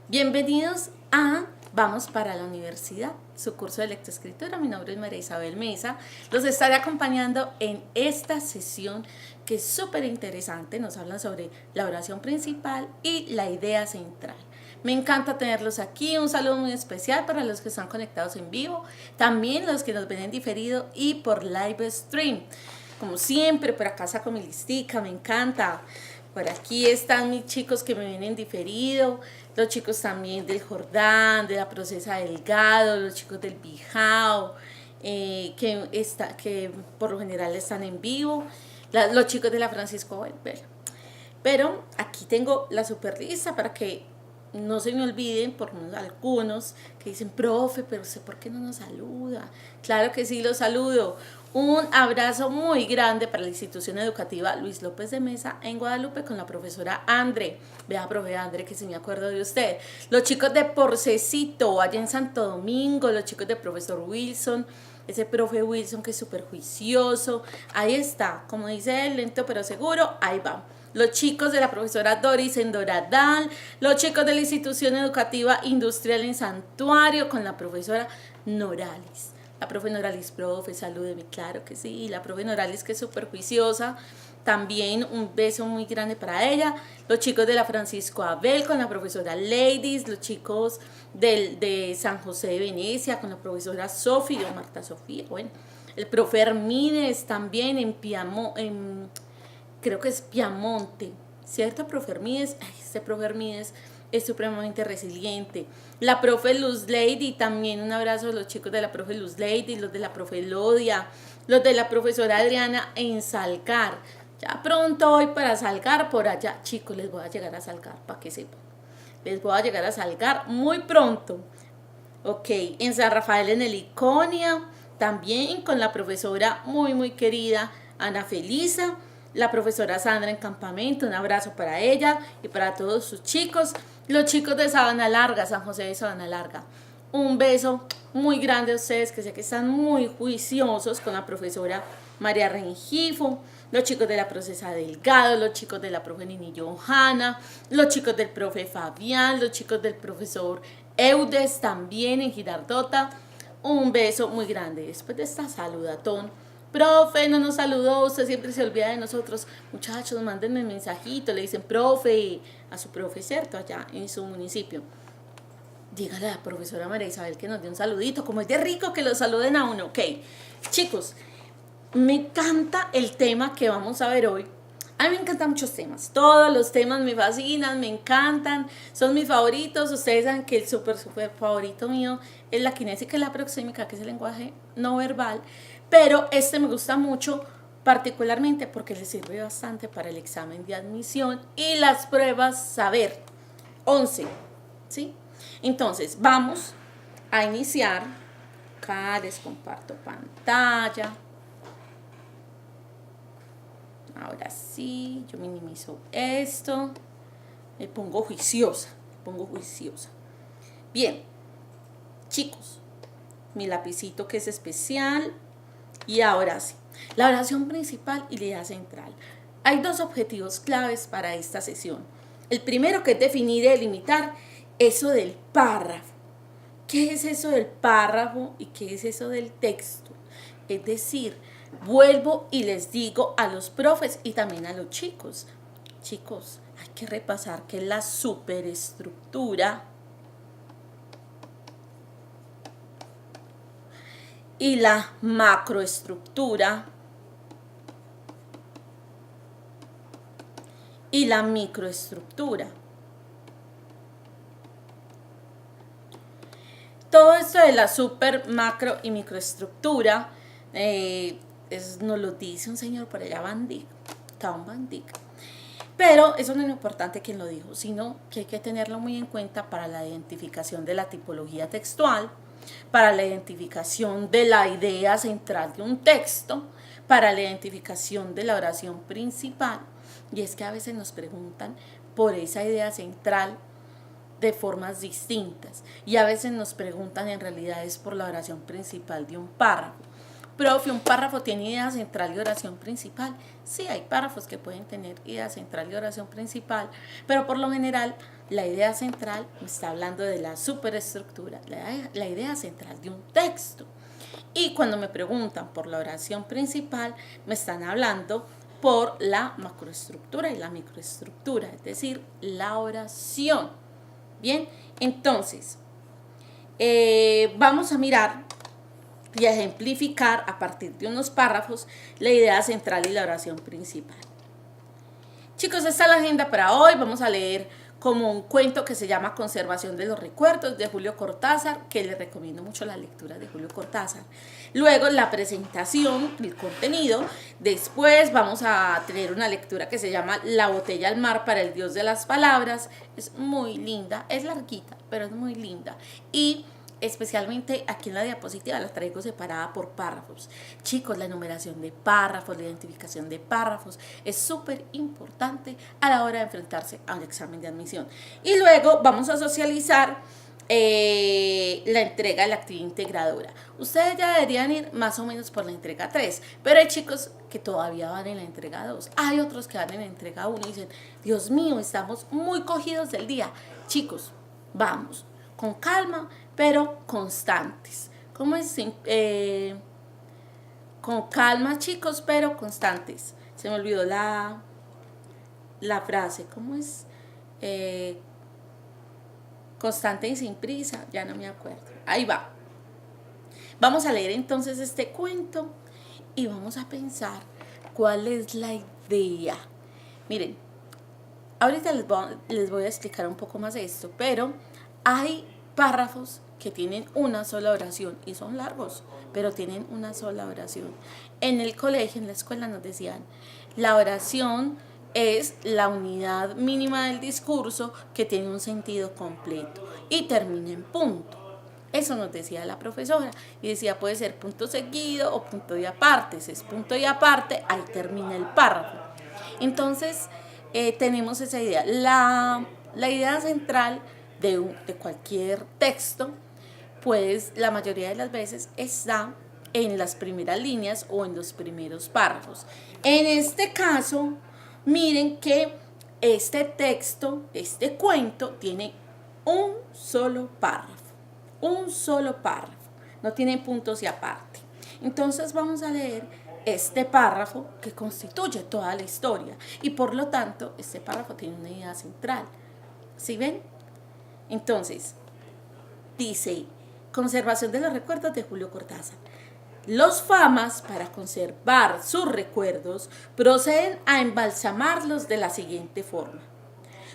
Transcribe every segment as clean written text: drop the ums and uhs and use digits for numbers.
Bienvenidos a Vamos para la Universidad, su curso de lectoescritura. Mi nombre es María Isabel Mesa. Los estaré acompañando en esta sesión que es súper interesante. Nos hablan sobre la oración principal y la idea central. Me encanta tenerlos aquí. Un saludo muy especial para los que están conectados en vivo, también los que nos ven en diferido y por live stream. Como siempre, por acá saco mi listica, me encanta. Por aquí están mis chicos que me vienen diferido, los chicos también del Jordán, de la Procesa Delgado, los chicos del Bijao, que por lo general están en vivo, los chicos de la Francisco Valverde. Pero aquí tengo la super lista para que no se me olviden por algunos que dicen, profe, pero usted ¿por qué no nos saluda? Claro que sí, los saludo. Un abrazo muy grande para la institución educativa Luis López de Mesa en Guadalupe con la profesora Andre. Vea, profe Andre, que sí me acuerdo de usted. Los chicos de Porcecito, allá en Santo Domingo, los chicos de profesor Wilson, ese profe Wilson que es súper juicioso. Ahí está, como dice él, lento pero seguro, ahí va. Los chicos de la profesora Doris en Doradal, los chicos de la institución educativa industrial en Santuario con la profesora Noralis. La profe Noralis, profe, salúdeme, claro que sí. La profe Noralis, que es súper juiciosa, también un beso muy grande para ella. Los chicos de la Francisco Abel con la profesora Ladies, los chicos de San José de Venecia con la profesora Sofía o Marta Sofía, bueno. El profe Hermídez también en creo que es Piamonte, ¿cierto, profe Hermídez? Ay, este profe Hermídez es supremamente resiliente. La profe Luz Lady, también un abrazo a los chicos de la profe Luz Lady, los de la profe Lodia, los de la profesora Adriana en Salgar. Ya pronto voy para Salgar por allá. Chicos, les voy a llegar a Salgar, para que sepan. Les voy a llegar a Salgar muy pronto. Ok, en San Rafael en el Iconia, también con la profesora muy querida Ana Felisa, la profesora Sandra en Campamento, un abrazo para ella y para todos sus chicos, los chicos de Sabana Larga, San José de Sabana Larga. Un beso muy grande a ustedes, que sé que están muy juiciosos con la profesora María Rengifo, los chicos de la Procesa Delgado, los chicos de la profe Nini Johanna, los chicos del profe Fabián, los chicos del profesor Eudes también en Girardota. Un beso muy grande. Después de esta saludatón, profe, no nos saludó, usted siempre se olvida de nosotros. Muchachos, mándenme un mensajito, le dicen profe a su profe, ¿cierto? Allá en su municipio. Dígale a la profesora María Isabel que nos dé un saludito, como es de rico que lo saluden a uno. Ok, chicos, me encanta el tema que vamos a ver hoy. A mí me encantan muchos temas, todos los temas me fascinan, me encantan, son mis favoritos. Ustedes saben que el súper favorito mío es la kinésica y la proxémica, que es el lenguaje no verbal, pero este me gusta mucho particularmente porque le sirve bastante para el examen de admisión y las pruebas saber 11, ¿sí? Entonces vamos a iniciar. Acá les comparto pantalla. Ahora sí, yo minimizo esto. Me pongo juiciosa. Bien, chicos, mi lapicito que es especial. Y ahora sí, la oración principal y la idea central. Hay dos objetivos claves para esta sesión. El primero, que es definir y delimitar eso del párrafo. ¿Qué es eso del párrafo y qué es eso del texto? Es decir, vuelvo y les digo a los profes y también a los chicos, hay que repasar qué es la superestructura y la macroestructura y la microestructura. Todo esto de la super, macro y microestructura nos lo dice un señor por allá, Tom Van Dyck. Pero eso no es lo importante quien lo dijo, sino que hay que tenerlo muy en cuenta para la identificación de la tipología textual, para la identificación de la idea central de un texto, para la identificación de la oración principal. Y es que a veces nos preguntan por esa idea central de formas distintas y a veces nos preguntan en realidad es por la oración principal de un párrafo. Profe, ¿un párrafo tiene idea central y oración principal? Sí, hay párrafos que pueden tener idea central y oración principal, pero por lo general la idea central me está hablando de la superestructura, la idea central de un texto. Y cuando me preguntan por la oración principal, me están hablando por la macroestructura y la microestructura, es decir, la oración. Bien, entonces, vamos a mirar y a ejemplificar a partir de unos párrafos la idea central y la oración principal. Chicos, esta es la agenda para hoy. Vamos a leer como un cuento que se llama Conservación de los Recuerdos de Julio Cortázar, que les recomiendo mucho la lectura de Julio Cortázar. Luego la presentación, el contenido. Después vamos a tener una lectura que se llama La botella al mar para el Dios de las palabras. Es muy linda, es larguita, pero es muy linda. Y especialmente aquí en la diapositiva la traigo separada por párrafos. Chicos, la enumeración de párrafos, la identificación de párrafos es súper importante a la hora de enfrentarse a un examen de admisión. Y luego vamos a socializar la entrega de la actividad integradora. Ustedes ya deberían ir más o menos por la entrega 3, pero hay chicos que todavía van en la entrega 2. Hay otros que van en la entrega 1 y dicen, Dios mío, estamos muy cogidos del día. Chicos, vamos con calma, pero constantes. ¿Cómo es? Con calma, chicos, pero constantes. Se me olvidó la frase. ¿Cómo es? Constante y sin prisa. Ya no me acuerdo. Ahí va. Vamos a leer entonces este cuento y vamos a pensar cuál es la idea. Miren, ahorita les voy a explicar un poco más de esto, pero hay párrafos que tienen una sola oración y son largos, pero tienen una sola oración. En el colegio, en la escuela nos decían, la oración es la unidad mínima del discurso que tiene un sentido completo y termina en punto. Eso nos decía la profesora y decía puede ser punto seguido o punto y aparte. Si es punto y aparte, ahí termina el párrafo. Entonces, tenemos esa idea. La idea central de cualquier texto, pues la mayoría de las veces está en las primeras líneas o en los primeros párrafos. En este caso, miren que este texto, este cuento, tiene un solo párrafo, no tiene puntos y aparte. Entonces vamos a leer este párrafo que constituye toda la historia y por lo tanto este párrafo tiene una idea central. ¿Sí ven? Entonces, dice, conservación de los recuerdos de Julio Cortázar. Los famas, para conservar sus recuerdos, proceden a embalsamarlos de la siguiente forma.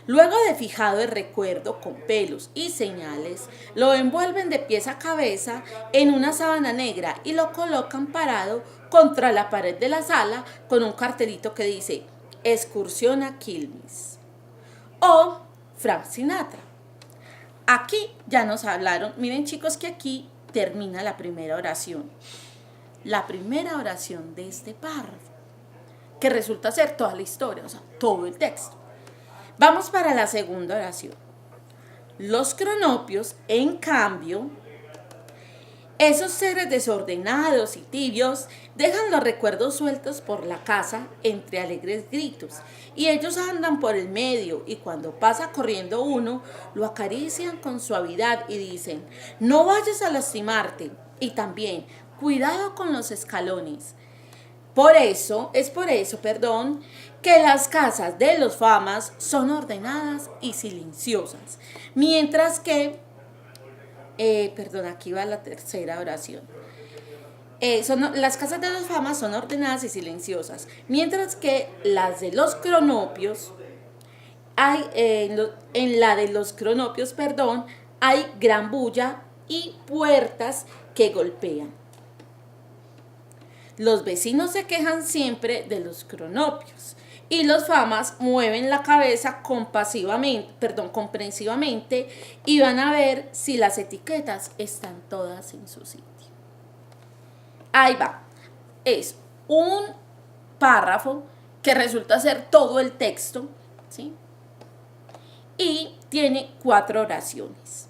Luego de fijado el recuerdo con pelos y señales, lo envuelven de pies a cabeza en una sábana negra y lo colocan parado contra la pared de la sala con un cartelito que dice Excursión a Quilmes o Frank Sinatra. Aquí ya nos hablaron, miren chicos que aquí termina la primera oración. La primera oración de este párrafo, que resulta ser toda la historia, o sea, todo el texto. Vamos para la segunda oración. Los cronopios, en cambio, esos seres desordenados y tibios, dejan los recuerdos sueltos por la casa entre alegres gritos, y ellos andan por el medio, y cuando pasa corriendo uno, lo acarician con suavidad y dicen, no vayas a lastimarte, y también, cuidado con los escalones. Es por eso, que las casas de los famas son ordenadas y silenciosas, mientras que, aquí va la tercera oración. Las casas de los famas son ordenadas y silenciosas, mientras que las de los cronopios, en la de los cronopios, hay gran bulla y puertas que golpean. Los vecinos se quejan siempre de los cronopios y los famas mueven la cabeza comprensivamente y van a ver si las etiquetas están todas en su sitio. Ahí va. Es un párrafo que resulta ser todo el texto, ¿sí? Y tiene 4 oraciones.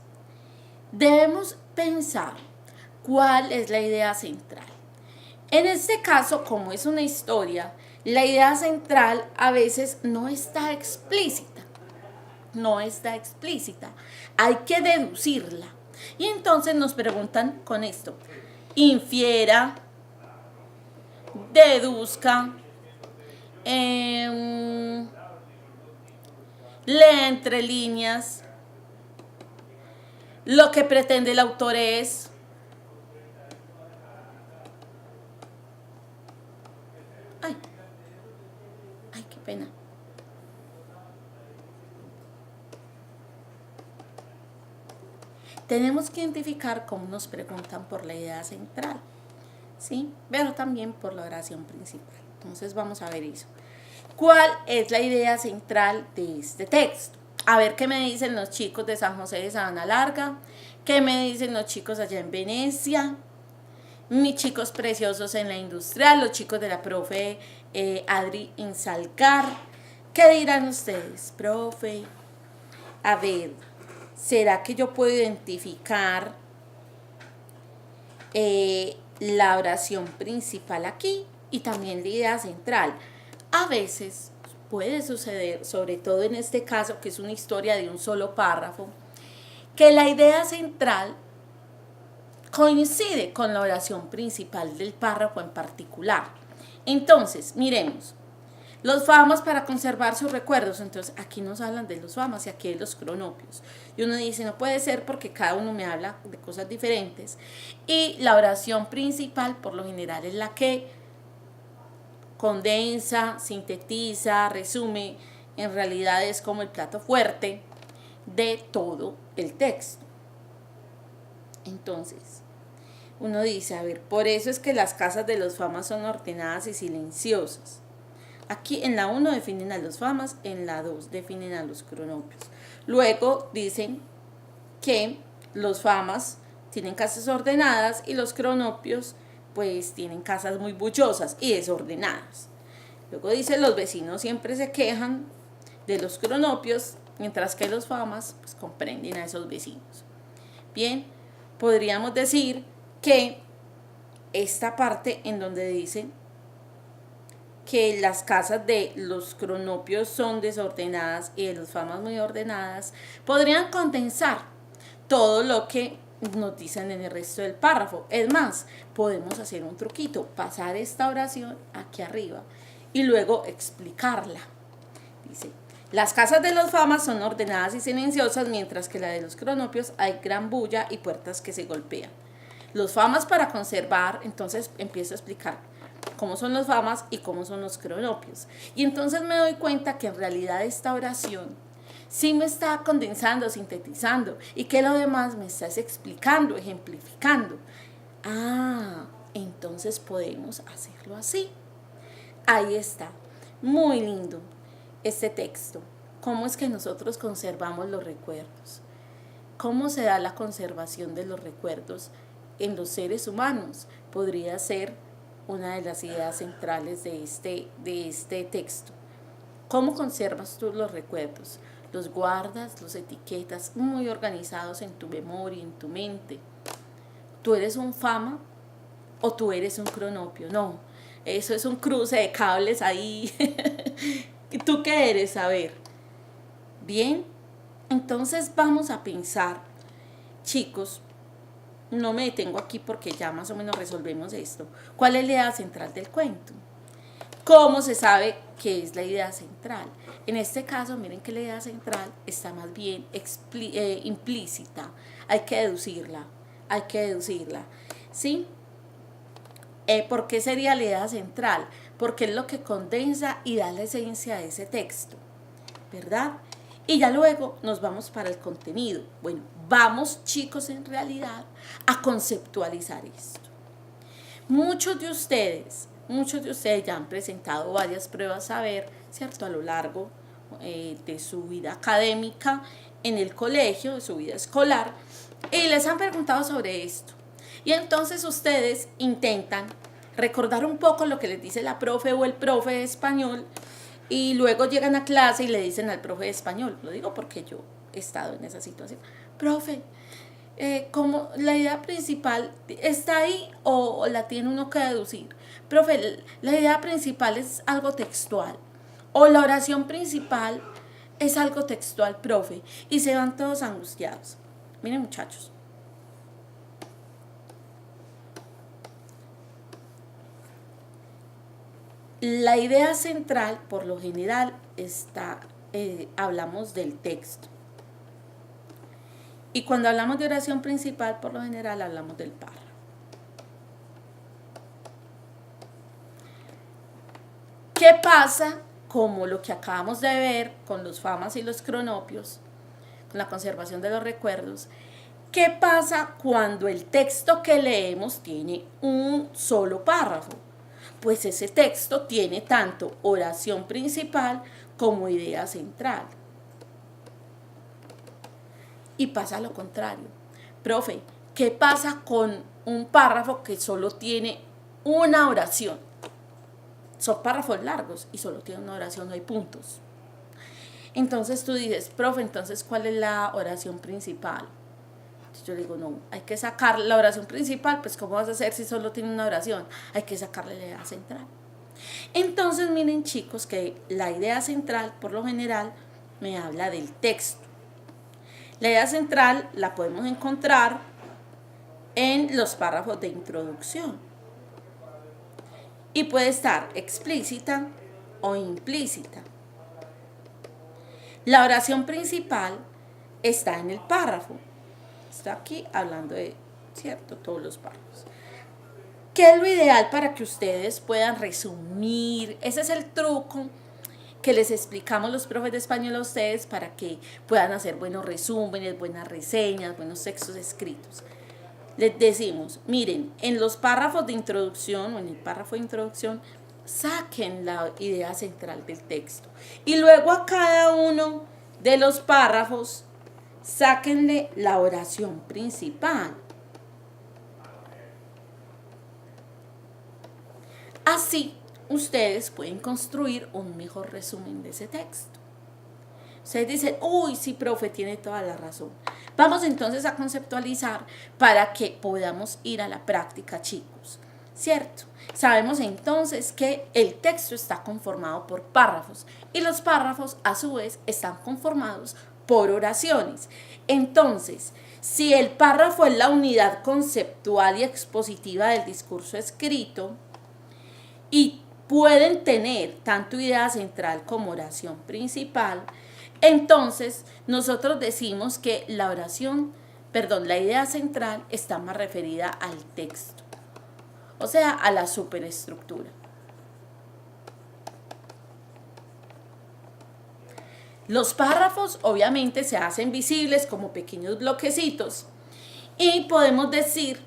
Debemos pensar cuál es la idea central. En este caso, como es una historia, la idea central a veces no está explícita. No está explícita. Hay que deducirla. Y entonces nos preguntan con esto: infiera, deduzca, lea entre líneas. Lo que pretende el autor es. Ay, ay, qué pena. Tenemos que identificar cómo nos preguntan por la idea central, ¿sí? Pero también por la oración principal. Entonces vamos a ver eso. ¿Cuál es la idea central de este texto? A ver qué me dicen los chicos de San José de Sabana Larga, qué me dicen los chicos allá en Venecia, mis chicos preciosos en la industrial, los chicos de la profe Adri Insalcar. ¿Qué dirán ustedes, profe? A ver, ¿será que yo puedo identificar la oración principal aquí y también la idea central? A veces puede suceder, sobre todo en este caso, que es una historia de un solo párrafo, que la idea central coincide con la oración principal del párrafo en particular. Entonces, miremos. Los famas para conservar sus recuerdos. Entonces, aquí nos hablan de los famas y aquí de los cronopios. Y uno dice, no puede ser porque cada uno me habla de cosas diferentes. Y la oración principal, por lo general, es la que condensa, sintetiza, resume. En realidad es como el plato fuerte de todo el texto. Entonces, uno dice, a ver, por eso es que las casas de los famas son ordenadas y silenciosas. Aquí en la 1 definen a los famas, en la 2 definen a los cronopios. Luego dicen que los famas tienen casas ordenadas y los cronopios pues tienen casas muy bullosas y desordenadas. Luego dice, los vecinos siempre se quejan de los cronopios, mientras que los famas pues comprenden a esos vecinos. Bien, podríamos decir que esta parte en donde dicen que las casas de los cronopios son desordenadas y de los famas muy ordenadas, podrían condensar todo lo que nos dicen en el resto del párrafo. Es más, podemos hacer un truquito, pasar esta oración aquí arriba y luego explicarla. Dice, las casas de los famas son ordenadas y silenciosas, mientras que la de los cronopios hay gran bulla y puertas que se golpean. Los famas para conservar, entonces empiezo a explicar cómo son los famas y cómo son los cronopios. Y entonces me doy cuenta que en realidad esta oración sí me está condensando, sintetizando, y que lo demás me está explicando, ejemplificando. Ah, entonces podemos hacerlo así. Ahí está, muy lindo este texto. ¿Cómo es que nosotros conservamos los recuerdos? ¿Cómo se da la conservación de los recuerdos en los seres humanos? Podría ser una de las ideas centrales de este texto. ¿Cómo conservas tú los recuerdos? Los guardas, los etiquetas muy organizados en tu memoria, en tu mente. ¿Tú eres un fama o tú eres un cronopio? No, eso es un cruce de cables ahí. ¿Tú qué eres? A ver. Bien, entonces vamos a pensar, chicos, no me detengo aquí porque ya más o menos resolvemos esto. ¿Cuál es la idea central del cuento? ¿Cómo se sabe qué es la idea central? En este caso, miren que la idea central está más bien implícita. Hay que deducirla, ¿sí? ¿Por qué sería la idea central? Porque es lo que condensa y da la esencia de ese texto, ¿verdad? Y ya luego nos vamos para el contenido. Bueno, vamos, chicos, en realidad a conceptualizar esto. Muchos de ustedes ya han presentado varias pruebas saber, ¿cierto? A lo largo de su vida académica en el colegio, de su vida escolar, y les han preguntado sobre esto. Y entonces ustedes intentan recordar un poco lo que les dice la profe o el profe de español, y luego llegan a clase y le dicen al profe de español, lo digo porque yo he estado en esa situación, profe, como la idea principal está ahí o la tiene uno que deducir. Profe, la idea principal es algo textual o la oración principal es algo textual, profe, y se van todos angustiados. Miren, muchachos, la idea central, por lo general, hablamos del texto. Y cuando hablamos de oración principal, por lo general, hablamos del párrafo. ¿Qué pasa? Como lo que acabamos de ver con los famas y los cronopios, con la conservación de los recuerdos. ¿Qué pasa cuando el texto que leemos tiene un solo párrafo? Pues ese texto tiene tanto oración principal como idea central. Y pasa lo contrario. Profe, ¿qué pasa con un párrafo que solo tiene una oración? Son párrafos largos y solo tiene una oración, no hay puntos. Entonces tú dices, profe, entonces ¿cuál es la oración principal? Yo digo, no, hay que sacar la oración principal, pues ¿cómo vas a hacer si solo tiene una oración? Hay que sacarle la idea central. Entonces miren chicos que la idea central por lo general me habla del texto. La idea central la podemos encontrar en los párrafos de introducción y puede estar explícita o implícita. La oración principal está en el párrafo. Está aquí hablando de, ¿cierto?, todos los párrafos. ¿Qué es lo ideal para que ustedes puedan resumir? Ese es el truco que les explicamos los profes de español a ustedes para que puedan hacer buenos resúmenes, buenas reseñas, buenos textos escritos. Les decimos, miren, en los párrafos de introducción o en el párrafo de introducción, saquen la idea central del texto. Y luego a cada uno de los párrafos, sáquenle la oración principal. Así, ustedes pueden construir un mejor resumen de ese texto. Ustedes dicen, uy, sí, profe, tiene toda la razón. Vamos entonces a conceptualizar para que podamos ir a la práctica, chicos. ¿Cierto? Sabemos entonces que el texto está conformado por párrafos y los párrafos a su vez están conformados por oraciones. Entonces, si el párrafo es la unidad conceptual y expositiva del discurso escrito y pueden tener tanto idea central como oración principal, entonces nosotros decimos que la idea central está más referida al texto, o sea, a la superestructura. Los párrafos obviamente se hacen visibles como pequeños bloquecitos y podemos decir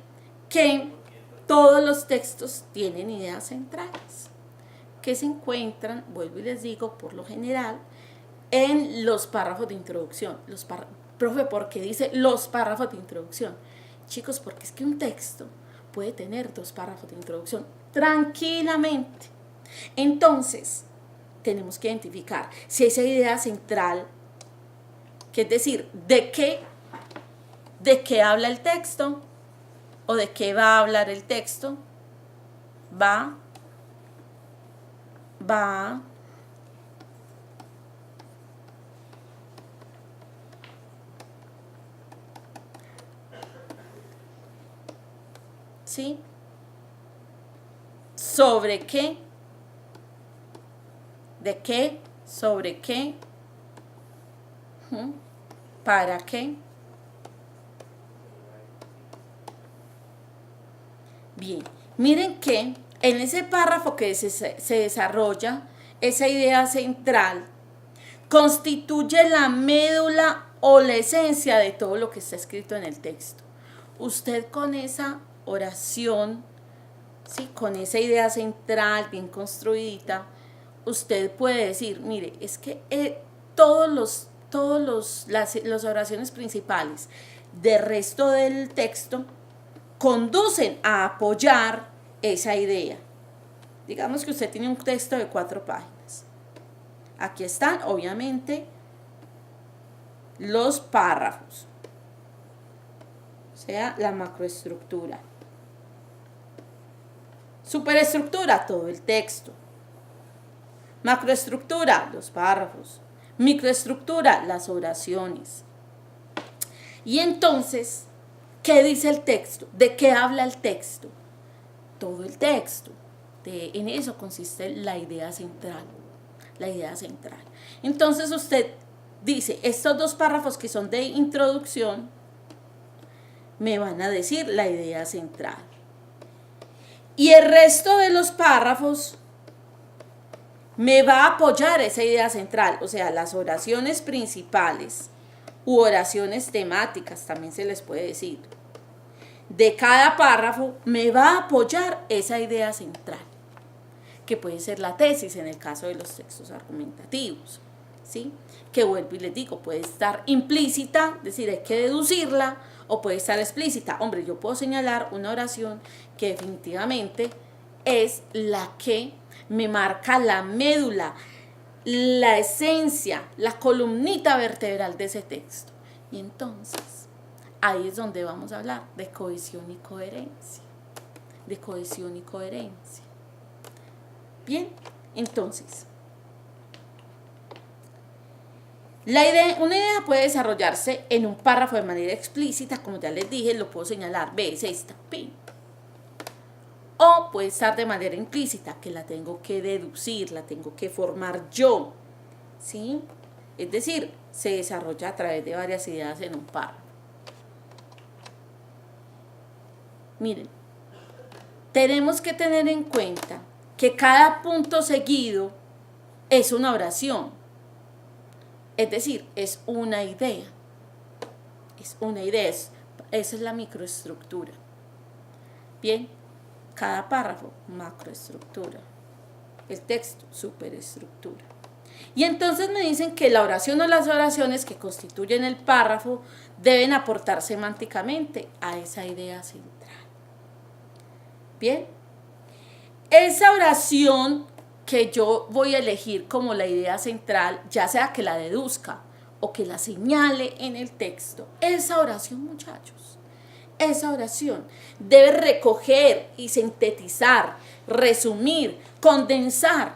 que todos los textos tienen ideas centrales que se encuentran, vuelvo y les digo, por lo general, en los párrafos de introducción. Profe, ¿por qué dice los párrafos de introducción? Chicos, porque es que un texto puede tener 2 párrafos de introducción tranquilamente. Entonces, tenemos que identificar si esa idea central, que es decir, de qué habla el texto o de qué va a hablar el texto, va ¿sí? ¿Sobre qué? ¿De qué? ¿Sobre qué? ¿Para qué? Bien, miren que en ese párrafo que se desarrolla esa idea central, constituye la médula o la esencia de todo lo que está escrito en el texto. Usted con esa oración, ¿sí?, con esa idea central bien construidita, usted puede decir, mire, es que las oraciones principales del resto del texto conducen a apoyar esa idea. Digamos que usted tiene un texto de 4 páginas. Aquí están, obviamente, los párrafos. sea, la macroestructura. Superestructura, todo el texto. Macroestructura, los párrafos. Microestructura, las oraciones. Y entonces, ¿qué dice el texto? ¿De qué habla el texto? Todo el texto. En eso consiste la idea central. La idea central. Entonces usted dice, estos dos párrafos que son de introducción me van a decir la idea central. Y el resto de los párrafos me va a apoyar esa idea central. O sea, las oraciones principales u oraciones temáticas, también se les puede decir, de cada párrafo me va a apoyar esa idea central, que puede ser la tesis en el caso de los textos argumentativos, ¿sí? Que vuelvo y les digo, puede estar implícita, es decir, hay que deducirla, o puede estar explícita. Hombre, yo puedo señalar una oración que definitivamente es la que me marca la médula, la esencia, la columnita vertebral de ese texto. Y entonces, ahí es donde vamos a hablar de cohesión y coherencia. De cohesión y coherencia. Bien, entonces, una idea puede desarrollarse en un párrafo de manera explícita, como ya les dije, lo puedo señalar, ve, es esta, pin. O puede estar de manera implícita, que la tengo que deducir, la tengo que formar yo, ¿sí? Es decir, se desarrolla a través de varias ideas en un párrafo. Miren, tenemos que tener en cuenta que cada punto seguido es una oración. Es decir, es una idea. Es una idea. Esa es la microestructura. Bien, cada párrafo, macroestructura. El texto, superestructura. Y entonces me dicen que la oración o las oraciones que constituyen el párrafo deben aportar semánticamente a esa idea central. Bien, esa oración que yo voy a elegir como la idea central, ya sea que la deduzca o que la señale en el texto, esa oración, muchachos, esa oración debe recoger y sintetizar, resumir, condensar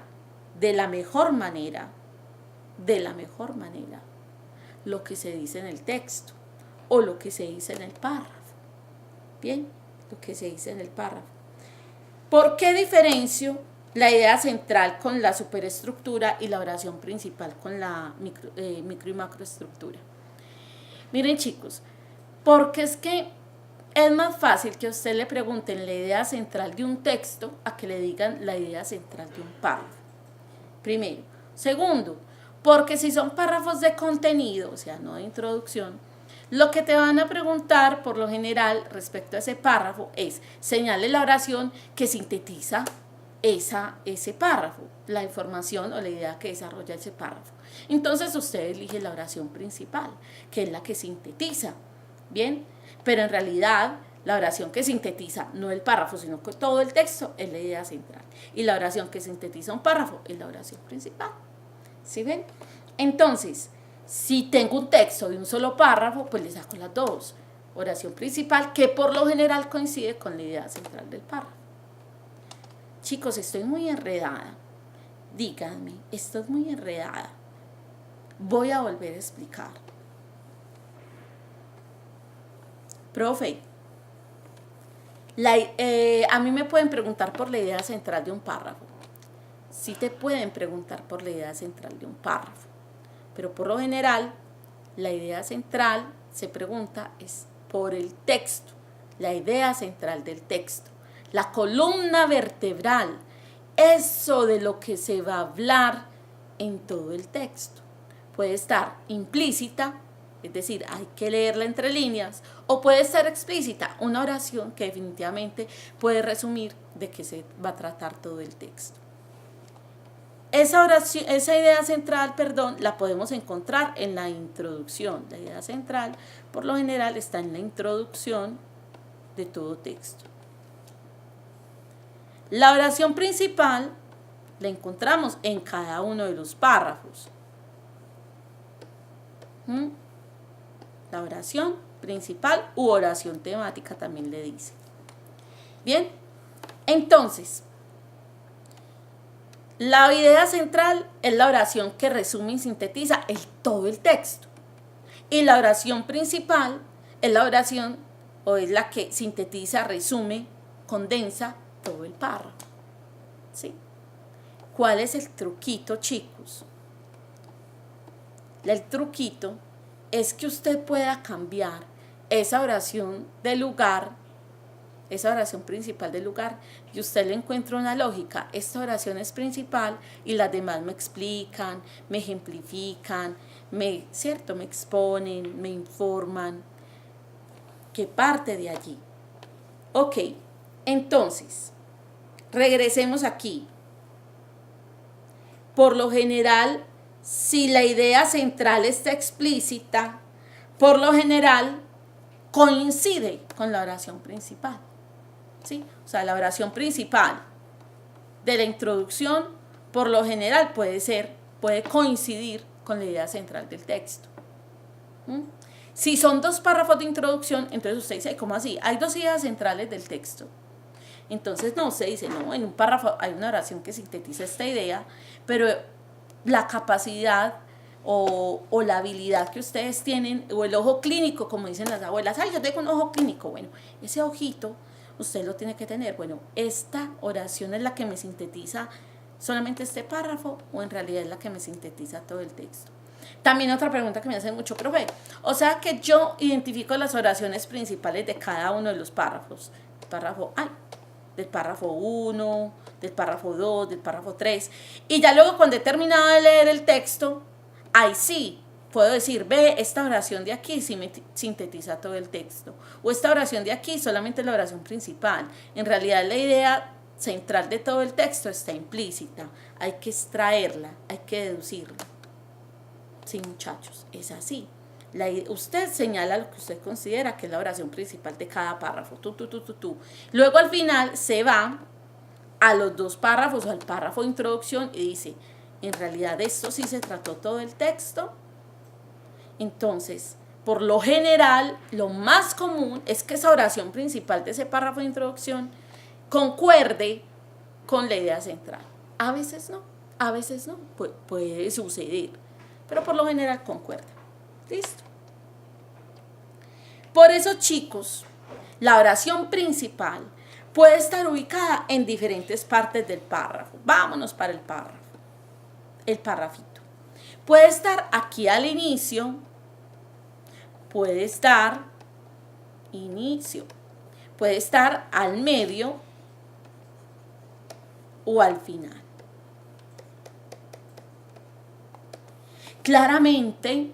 de la mejor manera, lo que se dice en el texto o lo que se dice en el párrafo. Bien, lo que se dice en el párrafo. ¿Por qué diferencio la idea central con la superestructura y la oración principal con la micro y macroestructura? Miren, chicos, porque es que es más fácil que a usted le pregunten la idea central de un texto a que le digan la idea central de un párrafo. Primero. Segundo, porque si son párrafos de contenido, o sea, no de introducción, lo que te van a preguntar por lo general respecto a ese párrafo es señale la oración que sintetiza ese párrafo, la información o la idea que desarrolla ese párrafo. Entonces usted elige la oración principal, que es la que sintetiza, ¿bien? Pero en realidad la oración que sintetiza no el párrafo, sino que todo el texto es la idea central. Y la oración que sintetiza un párrafo es la oración principal. ¿Sí ven? Entonces, si tengo un texto de un solo párrafo, pues le saco las dos. Oración principal, que por lo general coincide con la idea central del párrafo. Chicos, estoy muy enredada. Díganme, estoy muy enredada. Voy a volver a explicar. Profe, a mí me pueden preguntar por la idea central de un párrafo. Sí te pueden preguntar por la idea central de un párrafo. Pero por lo general, la idea central se pregunta es por el texto, la idea central del texto, la columna vertebral, eso de lo que se va a hablar en todo el texto. Puede estar implícita, es decir, hay que leerla entre líneas, o puede estar explícita, una oración que definitivamente puede resumir de qué se va a tratar todo el texto. Esa idea central, la podemos encontrar en la introducción. La idea central, por lo general, está en la introducción de todo texto. La oración principal la encontramos en cada uno de los párrafos. La oración principal u oración temática también le dice. Bien, entonces, la idea central es la oración que resume y sintetiza todo el texto. Y la oración principal es la oración o es la que sintetiza, resume, condensa todo el párrafo. ¿Sí? ¿Cuál es el truquito, chicos? El truquito es que usted pueda cambiar esa oración de lugar, esa oración principal del lugar, y usted le encuentra una lógica. Esta oración es principal y las demás me explican, me ejemplifican, ¿cierto? Me exponen, me informan, que parte de allí. Ok, entonces, regresemos aquí. Por lo general, si la idea central está explícita, por lo general coincide con la oración principal. ¿Sí? O sea, la oración principal de la introducción, por lo general puede coincidir con la idea central del texto. Si son 2 párrafos de introducción, entonces usted dice, ¿cómo así? Hay 2 ideas centrales del texto. Entonces no, usted dice, no, en un párrafo hay una oración que sintetiza esta idea, pero la capacidad o la habilidad que ustedes tienen, o el ojo clínico, como dicen las abuelas, ay, yo tengo un ojo clínico. Bueno, ese ojito usted lo tiene que tener. Bueno, esta oración es la que me sintetiza solamente este párrafo, o en realidad es la que me sintetiza todo el texto. También otra pregunta que me hacen mucho, profe, o sea que yo identifico las oraciones principales de cada uno de los párrafos. Del párrafo 1, del párrafo 2, del párrafo 3, y ya luego cuando he terminado de leer el texto, ahí sí puedo decir, ve, esta oración de aquí sí me sintetiza todo el texto, o esta oración de aquí solamente es la oración principal. En realidad la idea central de todo el texto está implícita, hay que extraerla, hay que deducirla. Sí, muchachos, es así. Usted señala lo que usted considera que es la oración principal de cada párrafo. Luego al final se va a los 2 párrafos o al párrafo de introducción y dice, en realidad esto sí se trató todo el texto. Entonces, por lo general, lo más común es que esa oración principal de ese párrafo de introducción concuerde con la idea central. A veces no, puede suceder, pero por lo general concuerda. ¿Listo? Por eso, chicos, la oración principal puede estar ubicada en diferentes partes del párrafo. Vámonos para el párrafo, el párrafito. Puede estar aquí al inicio, puede estar puede estar al medio o al final. Claramente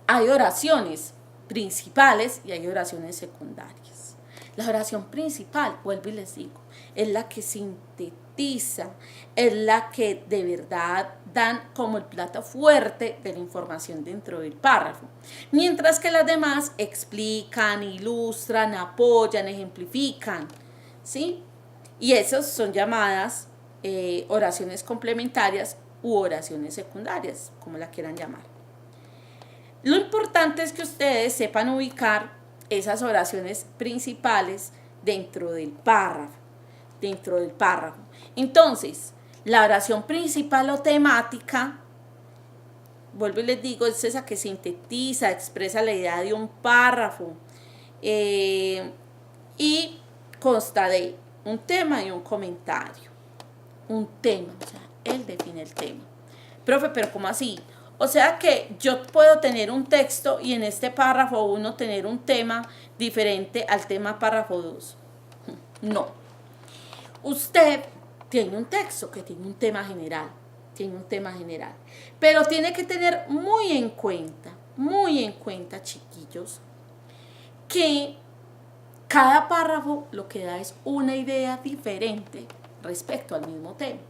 hay oraciones principales y hay oraciones secundarias. La oración principal, vuelvo y les digo, es la que sintetiza, es la que de verdad dan como el plato fuerte de la información dentro del párrafo. Mientras que las demás explican, ilustran, apoyan, ejemplifican, ¿sí? Y esas son llamadas oraciones complementarias u oraciones secundarias, como la quieran llamar. Lo importante es que ustedes sepan ubicar esas oraciones principales dentro del párrafo. Entonces, la oración principal o temática, vuelvo y les digo, es esa que sintetiza, expresa la idea de un párrafo y consta de un tema y un comentario. Un tema, o sea, él define el tema. Profe, pero ¿cómo así? O sea que yo puedo tener un texto y en este párrafo 1 tener un tema diferente al tema párrafo 2. No. Usted tiene un texto que tiene un tema general, pero tiene que tener muy en cuenta, chiquillos, que cada párrafo lo que da es una idea diferente respecto al mismo tema,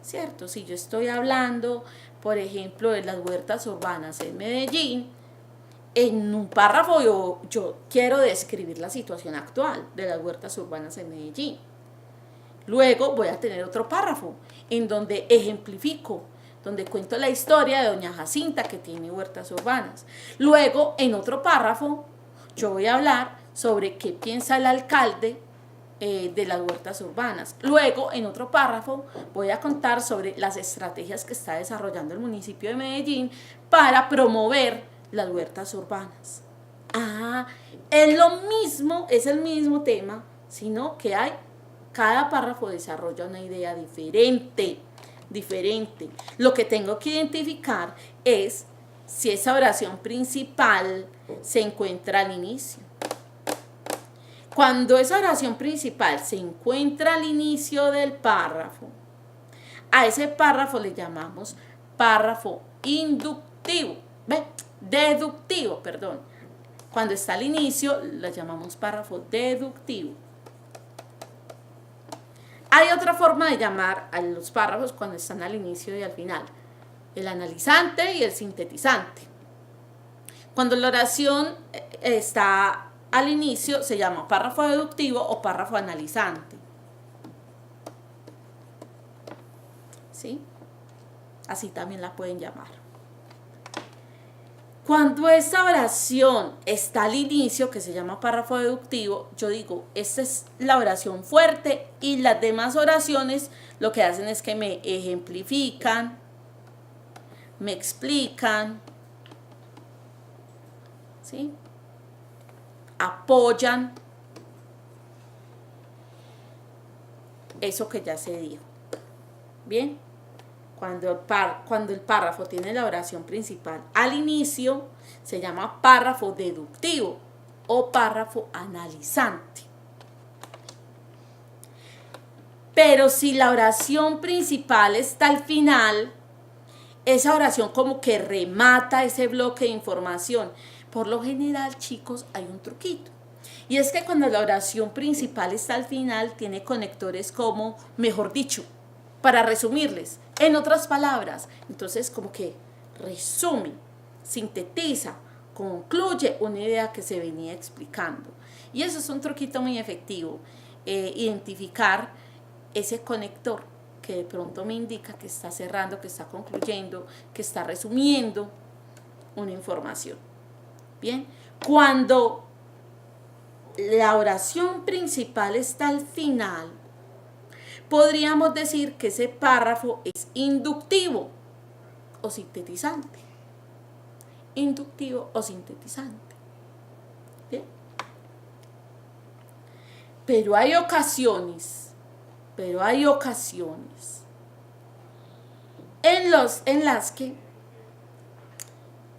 ¿cierto? Si yo estoy hablando, por ejemplo, de las huertas urbanas en Medellín, en un párrafo yo quiero describir la situación actual de las huertas urbanas en Medellín. Luego voy a tener otro párrafo en donde ejemplifico, donde cuento la historia de doña Jacinta que tiene huertas urbanas. Luego, en otro párrafo, yo voy a hablar sobre qué piensa el alcalde de las huertas urbanas. Luego, en otro párrafo, voy a contar sobre las estrategias que está desarrollando el municipio de Medellín para promover las huertas urbanas. Ah, es lo mismo, es el mismo tema, sino que cada párrafo desarrolla una idea diferente. Lo que tengo que identificar es si esa oración principal se encuentra al inicio. Cuando esa oración principal se encuentra al inicio del párrafo, a ese párrafo le llamamos párrafo inductivo, deductivo, perdón. Cuando está al inicio, lo llamamos párrafo deductivo. Hay otra forma de llamar a los párrafos cuando están al inicio y al final: el analizante y el sintetizante. Cuando la oración está al inicio, se llama párrafo deductivo o párrafo analizante. ¿Sí? Así también la pueden llamar. Cuando esta oración está al inicio, que se llama párrafo deductivo, yo digo, esta es la oración fuerte, y las demás oraciones lo que hacen es que me ejemplifican, me explican, ¿sí? Apoyan eso que ya se dijo. Bien, cuando el párrafo tiene la oración principal al inicio, se llama párrafo deductivo o párrafo analizante. Pero si la oración principal está al final, esa oración como que remata ese bloque de información. Por lo general, chicos, hay un truquito. Y es que cuando la oración principal está al final, tiene conectores como, mejor dicho, para resumirles, en otras palabras. Entonces, como que resume, sintetiza, concluye una idea que se venía explicando. Y eso es un truquito muy efectivo, identificar ese conector que de pronto me indica que está cerrando, que está concluyendo, que está resumiendo una información. Bien, cuando la oración principal está al final, podríamos decir que ese párrafo es inductivo o sintetizante. Inductivo o sintetizante. Bien. Pero hay ocasiones en las que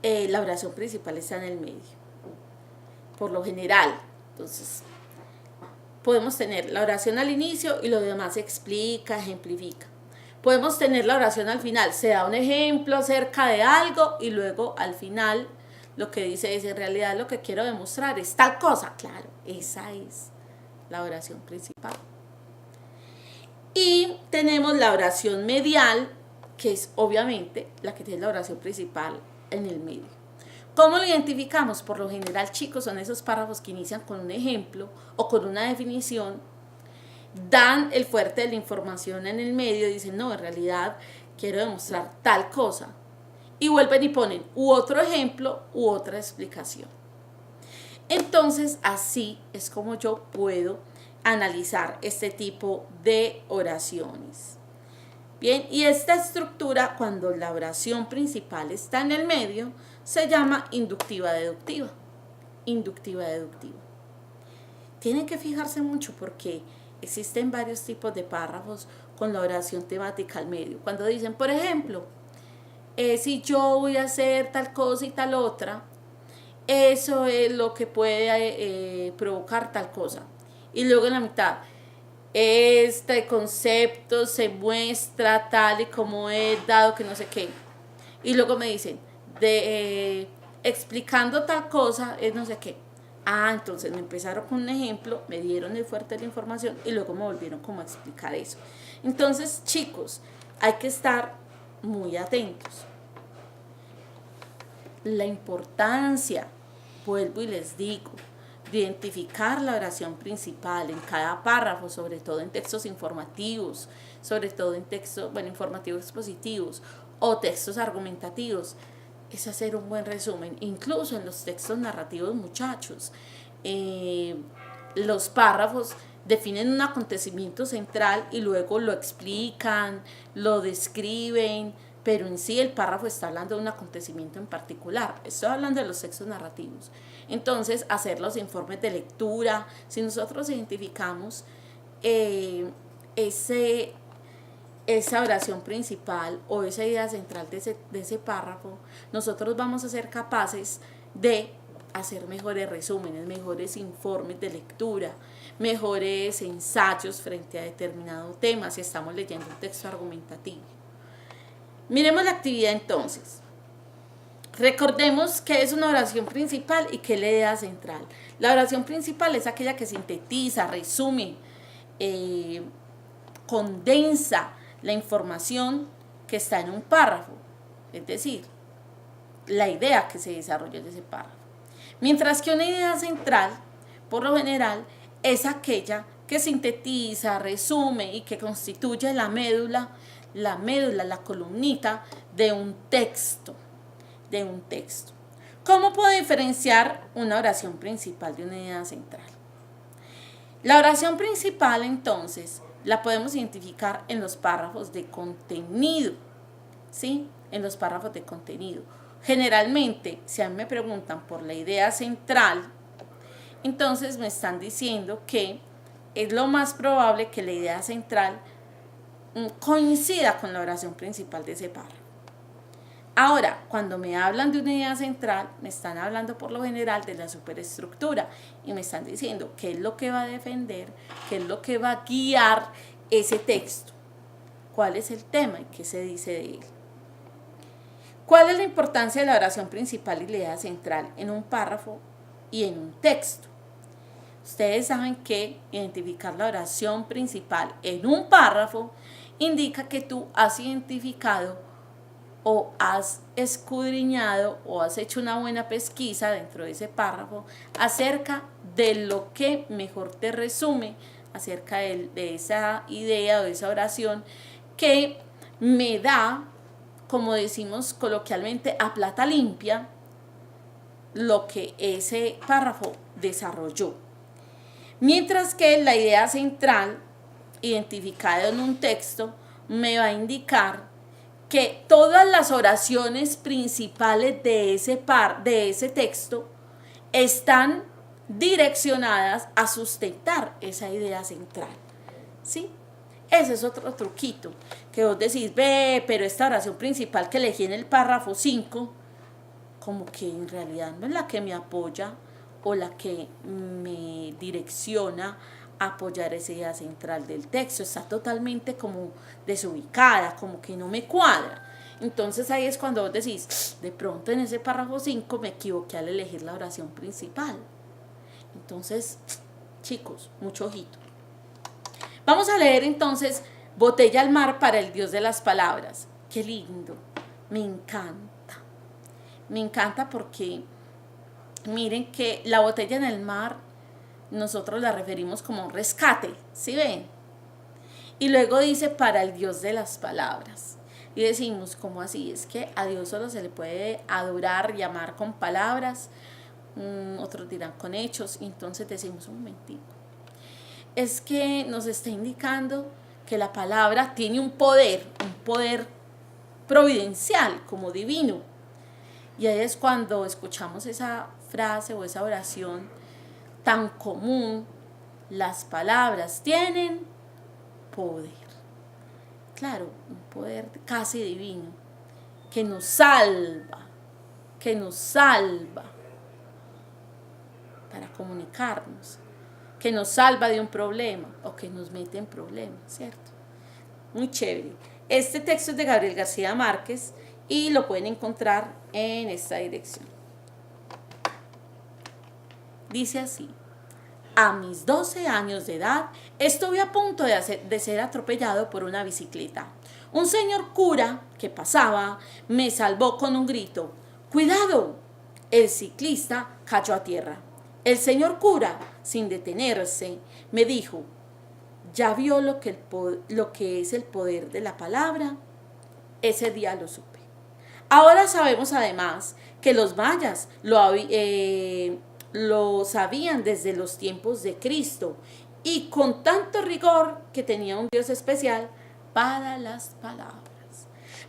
la oración principal está en el medio. Por lo general, entonces, podemos tener la oración al inicio y lo demás explica, ejemplifica. Podemos tener la oración al final, se da un ejemplo acerca de algo y luego al final lo que dice es, en realidad lo que quiero demostrar es tal cosa. Claro, esa es la oración principal. Y tenemos la oración medial, que es obviamente la que tiene la oración principal en el medio. ¿Cómo lo identificamos? Por lo general, chicos, son esos párrafos que inician con un ejemplo o con una definición, dan el fuerte de la información en el medio y dicen, no, en realidad quiero demostrar tal cosa. Y vuelven y ponen u otro ejemplo u otra explicación. Entonces, así es como yo puedo analizar este tipo de oraciones. Bien, y esta estructura, cuando la oración principal está en el medio, se llama inductiva deductiva. Inductiva deductiva. Tienen que fijarse mucho porque existen varios tipos de párrafos con la oración temática al medio. Cuando dicen, por ejemplo, si yo voy a hacer tal cosa y tal otra, eso es lo que puede provocar tal cosa. Y luego en la mitad, este concepto se muestra tal y como es dado que no sé qué. Y luego me dicen, explicando tal cosa es no sé qué. Ah, entonces me empezaron con un ejemplo, me dieron el fuerte de la información y luego me volvieron como a explicar eso. Entonces, chicos, hay que estar muy atentos. La importancia, vuelvo y les digo, de identificar la oración principal en cada párrafo, sobre todo en textos informativos, sobre todo en textos, informativos expositivos o textos argumentativos, es hacer un buen resumen, incluso en los textos narrativos, muchachos. Los párrafos definen un acontecimiento central y luego lo explican, lo describen, pero en sí el párrafo está hablando de un acontecimiento en particular. Estoy hablando de los textos narrativos. Entonces, hacer los informes de lectura, si nosotros identificamos esa oración principal o esa idea central de ese párrafo, nosotros vamos a ser capaces de hacer mejores resúmenes, mejores informes de lectura, mejores ensayos frente a determinado tema si estamos leyendo un texto argumentativo. Miremos la actividad entonces. Recordemos qué es una oración principal y qué es la idea central. La oración principal es aquella que sintetiza, resume, condensa la información que está en un párrafo, es decir, la idea que se desarrolla en ese párrafo. Mientras que una idea central, por lo general, es aquella que sintetiza, resume y que constituye la médula, la columnita de un texto. ¿Cómo puedo diferenciar una oración principal de una idea central? La oración principal, entonces, la podemos identificar en los párrafos de contenido, ¿sí? En los párrafos de contenido. Generalmente, si a mí me preguntan por la idea central, entonces me están diciendo que es lo más probable que la idea central coincida con la oración principal de ese párrafo. Ahora, cuando me hablan de una idea central, me están hablando por lo general de la superestructura y me están diciendo qué es lo que va a defender, qué es lo que va a guiar ese texto, cuál es el tema y qué se dice de él. ¿Cuál es la importancia de la oración principal y la idea central en un párrafo y en un texto? Ustedes saben que identificar la oración principal en un párrafo indica que tú has identificado o has escudriñado o has hecho una buena pesquisa dentro de ese párrafo acerca de lo que mejor te resume, acerca de esa idea o de esa oración que me da, como decimos coloquialmente, a plata limpia lo que ese párrafo desarrolló. Mientras que la idea central, identificada en un texto, me va a indicar que todas las oraciones principales de ese texto están direccionadas a sustentar esa idea central, ¿sí? Ese es otro truquito, que vos decís, pero esta oración principal que elegí en el párrafo 5, como que en realidad no es la que me apoya o la que me direcciona a apoyar esa idea central del texto, está totalmente como desubicada, como que no me cuadra. Entonces ahí es cuando vos decís, de pronto en ese párrafo 5 me equivoqué al elegir la oración principal. Entonces, chicos, mucho ojito. Vamos a leer entonces Botella al mar para el Dios de las palabras. Qué lindo, me encanta. Me encanta porque miren que la botella en el mar nosotros la referimos como un rescate, ¿sí ven? Y luego dice para el Dios de las palabras. Y decimos, ¿cómo así? Es que a Dios solo se le puede adorar y amar con palabras, otros dirán con hechos, y entonces decimos un momentito. Es que nos está indicando que la palabra tiene un poder providencial, como divino. Y ahí es cuando escuchamos esa frase o esa oración tan común, las palabras tienen poder. Claro, un poder casi divino, que nos salva para comunicarnos, que nos salva de un problema o que nos mete en problemas, ¿cierto? Muy chévere. Este texto es de Gabriel García Márquez y lo pueden encontrar en esta dirección. Dice así: a mis 12 años de edad estuve a punto de ser atropellado por una bicicleta. Un señor cura que pasaba me salvó con un grito: ¡cuidado! El ciclista cayó a tierra. El señor cura, sin detenerse, me dijo: ¿ya vio lo que es el poder de la palabra? Ese día lo supe. Ahora sabemos además que los mayas lo sabían desde los tiempos de Cristo y con tanto rigor que tenía un Dios especial para las palabras.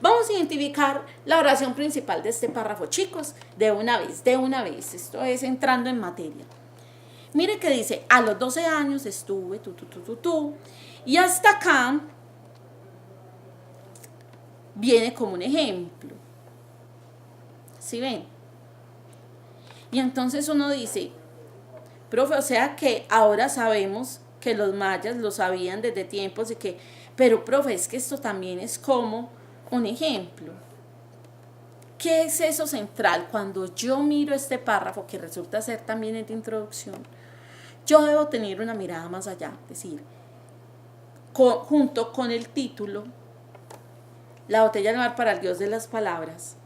Vamos a identificar la oración principal de este párrafo, chicos, de una vez. Esto es entrando en materia. Mire que dice, a los 12 años estuve, y hasta acá viene como un ejemplo. ¿Sí ven? Y entonces uno dice, profe, o sea que ahora sabemos que los mayas lo sabían desde tiempos y que, pero profe, es que esto también es como un ejemplo. ¿Qué es eso central? Cuando yo miro este párrafo, que resulta ser también de introducción, yo debo tener una mirada más allá, es decir, junto con el título, la botella de mar para el Dios de las palabras,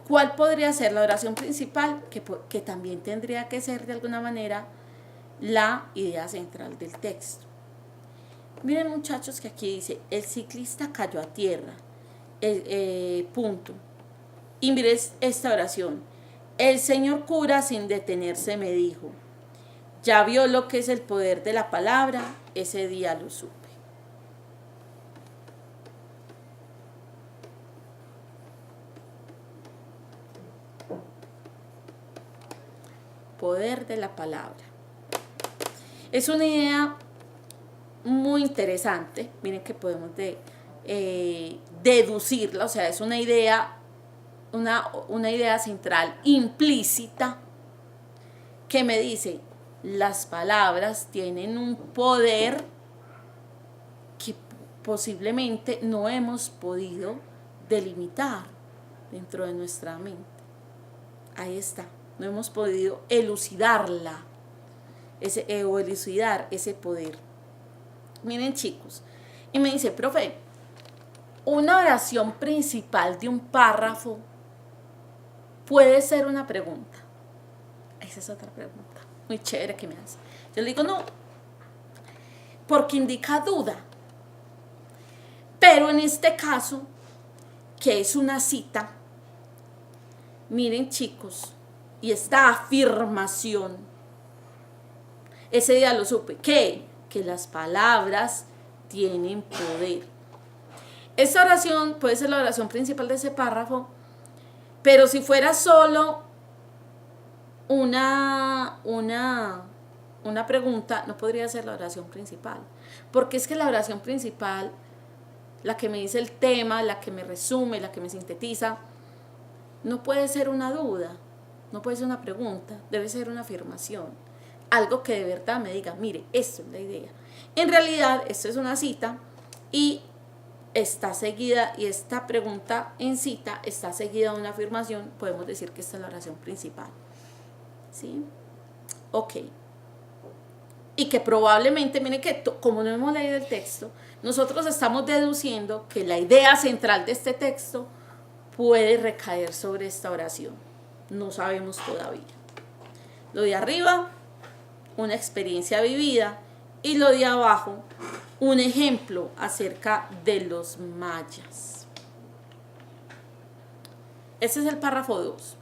¿cuál podría ser la oración principal? Que también tendría que ser de alguna manera la idea central del texto. Miren, muchachos, que aquí dice, el ciclista cayó a tierra, punto. Y miren esta oración, el señor cura sin detenerse me dijo, ya vio lo que es el poder de la palabra, ese día lo supe. Poder de la palabra. Es una idea muy interesante. Miren que podemos deducirla, o sea, es una idea central implícita que me dice, las palabras tienen un poder que posiblemente no hemos podido delimitar dentro de nuestra mente. Ahí está. No hemos podido elucidarla o elucidar ese poder. Miren, chicos, y me dice, profe, una oración principal de un párrafo puede ser una pregunta. Esa es otra pregunta muy chévere que me hace. Yo le digo no, porque indica duda. Pero en este caso, que es una cita, miren, chicos, y esta afirmación, ese día lo supe, que las palabras tienen poder. Esta oración puede ser la oración principal de ese párrafo, pero si fuera solo una pregunta, no podría ser la oración principal, porque es que la oración principal, la que me dice el tema, la que me resume, la que me sintetiza, no puede ser una duda, no puede ser una pregunta, debe ser una afirmación, algo que de verdad me diga, mire, esto es la idea. En realidad, esto es una cita y está seguida, y esta pregunta en cita está seguida de una afirmación, podemos decir que esta es la oración principal. ¿Sí? Ok. Y que probablemente, miren que como no hemos leído el texto, nosotros estamos deduciendo que la idea central de este texto puede recaer sobre esta oración. No sabemos todavía. Lo de arriba, una experiencia vivida, y lo de abajo, un ejemplo acerca de los mayas. Ese es el párrafo 2.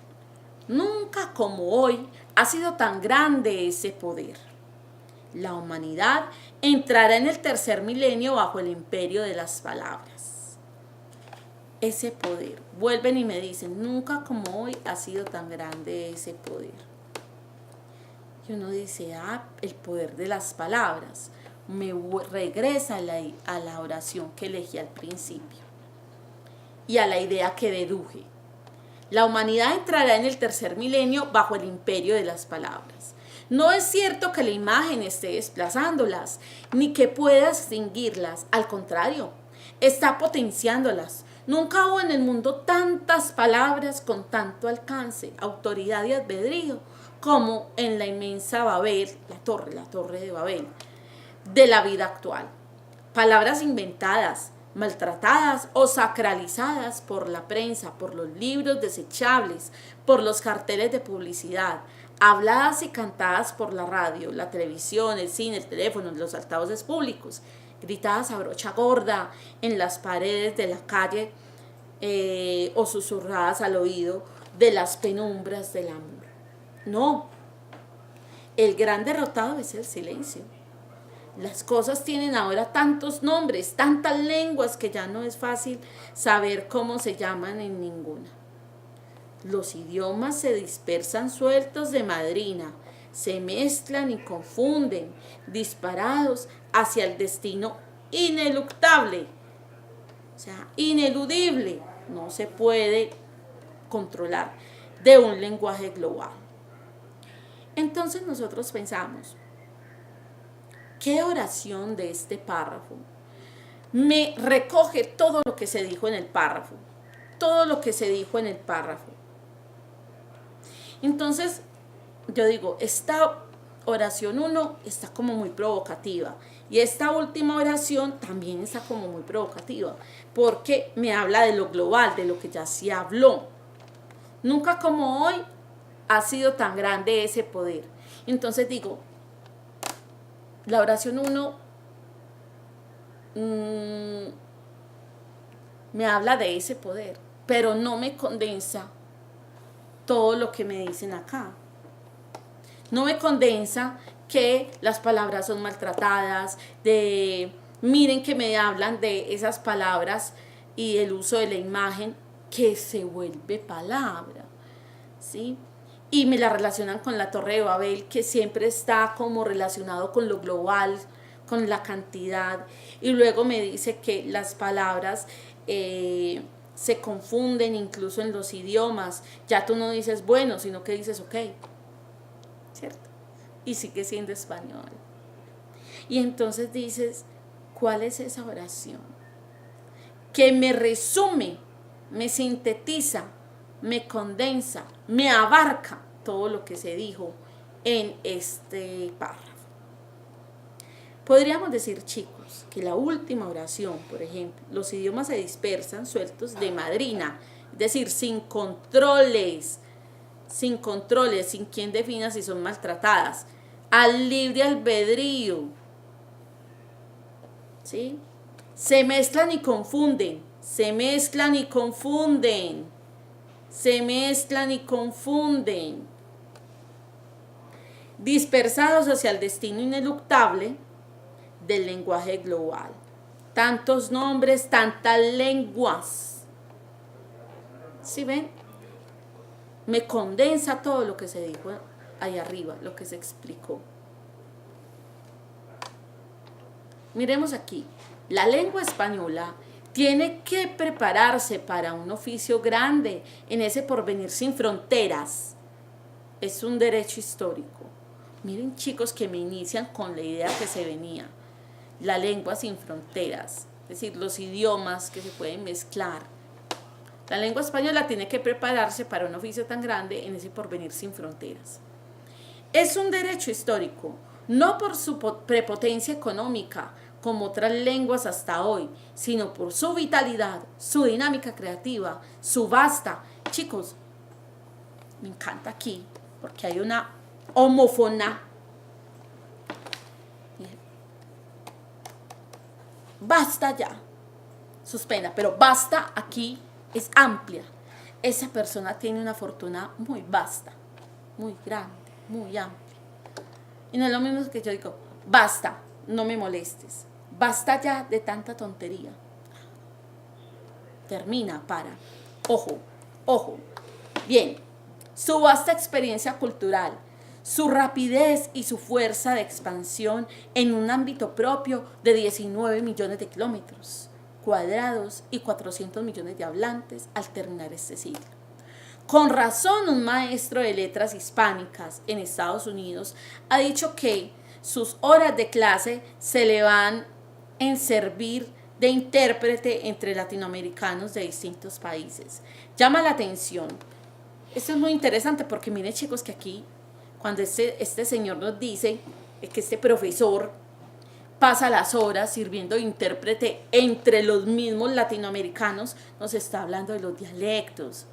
Nunca como hoy ha sido tan grande ese poder. La humanidad entrará en el tercer milenio bajo el imperio de las palabras. Ese poder. Vuelven y me dicen, nunca como hoy ha sido tan grande ese poder. Y uno dice, el poder de las palabras. Me regresa a la oración que elegí al principio y a la idea que deduje. La humanidad entrará en el tercer milenio bajo el imperio de las palabras. No es cierto que la imagen esté desplazándolas, ni que pueda extinguirlas. Al contrario, está potenciándolas. Nunca hubo en el mundo tantas palabras con tanto alcance, autoridad y albedrío como en la inmensa Babel, la torre de Babel, de la vida actual. Palabras inventadas, maltratadas o sacralizadas por la prensa, por los libros desechables, por los carteles de publicidad, habladas y cantadas por la radio, la televisión, el cine, el teléfono, los altavoces públicos, gritadas a brocha gorda en las paredes de la calle o susurradas al oído de las penumbras del amor. No, el gran derrotado es el silencio. Las cosas tienen ahora tantos nombres, tantas lenguas que ya no es fácil saber cómo se llaman en ninguna. Los idiomas se dispersan sueltos de madrina, se mezclan y confunden, disparados hacia el destino ineluctable, o sea, ineludible, no se puede controlar, de un lenguaje global. Entonces nosotros pensamos, ¿qué oración de este párrafo me recoge todo lo que se dijo en el párrafo? Todo lo que se dijo en el párrafo. Entonces, yo digo, esta oración 1 está como muy provocativa. Y esta última oración también está como muy provocativa. Porque me habla de lo global, de lo que ya se habló. Nunca como hoy ha sido tan grande ese poder. Entonces digo, la oración 1 me habla de ese poder, pero no me condensa todo lo que me dicen acá. No me condensa que las palabras son maltratadas, miren que me hablan de esas palabras y el uso de la imagen que se vuelve palabra, ¿sí? Y me la relacionan con la Torre de Babel, que siempre está como relacionado con lo global, con la cantidad. Y luego me dice que las palabras se confunden incluso en los idiomas. Ya tú no dices bueno, sino que dices ok, ¿cierto? Y sigue siendo español. Y entonces dices, ¿cuál es esa oración? Que me resume, me sintetiza, me condensa, me abarca todo lo que se dijo en este párrafo. Podríamos decir, chicos, que la última oración, por ejemplo, los idiomas se dispersan sueltos de madrina, es decir, sin controles, sin quien defina si son maltratadas, al libre albedrío, ¿sí? Se mezclan y confunden, se mezclan y confunden, se mezclan y confunden, dispersados hacia el destino ineluctable del lenguaje global. Tantos nombres, tantas lenguas. ¿Sí ven? Me condensa todo lo que se dijo ahí arriba, lo que se explicó. Miremos aquí, la lengua española tiene que prepararse para un oficio grande en ese porvenir sin fronteras. Es un derecho histórico. Miren, chicos, que me inician con la idea que se venía. La lengua sin fronteras, es decir, los idiomas que se pueden mezclar. La lengua española tiene que prepararse para un oficio tan grande en ese porvenir sin fronteras. Es un derecho histórico, no por su prepotencia económica, como otras lenguas hasta hoy, sino por su vitalidad, su dinámica creativa, su vasta. Chicos, me encanta aquí, porque hay una homófona. Basta ya, suspenda, pero basta aquí es amplia. Esa persona tiene una fortuna muy vasta, muy grande, muy amplia. Y no es lo mismo que yo digo, basta, no me molestes. Basta ya de tanta tontería. Termina, para. Ojo, ojo. Bien, su vasta experiencia cultural, su rapidez y su fuerza de expansión en un ámbito propio de 19 millones de kilómetros cuadrados y 400 millones de hablantes al terminar este siglo. Con razón, un maestro de letras hispánicas en Estados Unidos ha dicho que sus horas de clase se le van en servir de intérprete entre latinoamericanos de distintos países. Llama la atención. Esto es muy interesante porque miren, chicos, que aquí, cuando este señor nos dice que este profesor pasa las horas sirviendo de intérprete entre los mismos latinoamericanos, nos está hablando de los dialectos.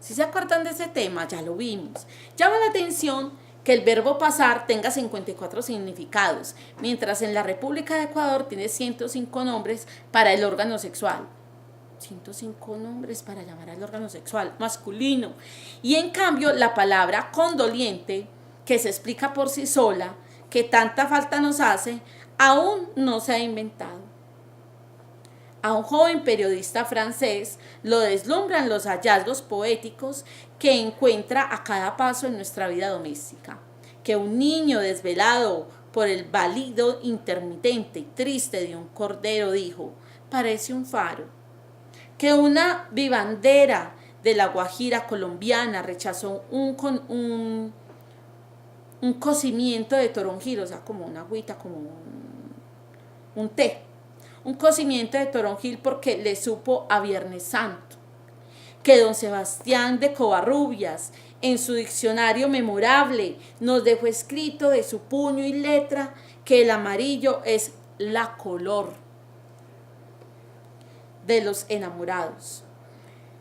Si se acuerdan de ese tema, ya lo vimos. Llama la atención que el verbo pasar tenga 54 significados, mientras en la República de Ecuador tiene 105 nombres para el órgano sexual. 105 nombres para llamar al órgano sexual masculino. Y en cambio, la palabra condoliente, que se explica por sí sola, que tanta falta nos hace, aún no se ha inventado. A un joven periodista francés lo deslumbran los hallazgos poéticos que encuentra a cada paso en nuestra vida doméstica. Que un niño desvelado por el balido intermitente y triste de un cordero dijo: parece un faro. Que una vivandera de la Guajira colombiana rechazó un cocimiento de toronjil, o sea, como una agüita, como un té. Un cocimiento de toronjil porque le supo a Viernes Santo. Que don Sebastián de Covarrubias, en su diccionario memorable, nos dejó escrito de su puño y letra que el amarillo es la color de los enamorados.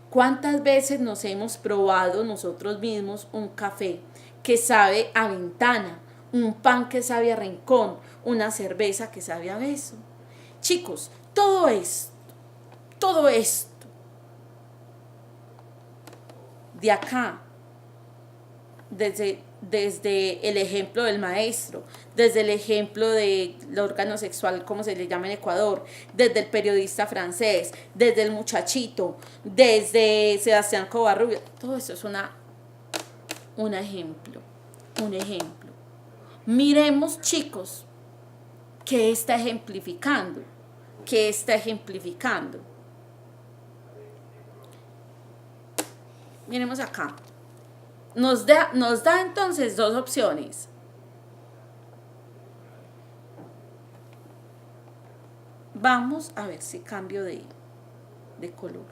¿Cuántas veces nos hemos probado nosotros mismos un café que sabe a ventana, un pan que sabe a rincón, una cerveza que sabe a beso? Chicos, todo esto de acá, desde el ejemplo del maestro, desde el ejemplo del órgano sexual, como se le llama en Ecuador, desde el periodista francés, desde el muchachito, desde Sebastián Covarrubias, todo eso es un ejemplo. Miremos, chicos, ¿qué está ejemplificando? Miremos acá. Nos da entonces dos opciones. Vamos a ver si cambio de color.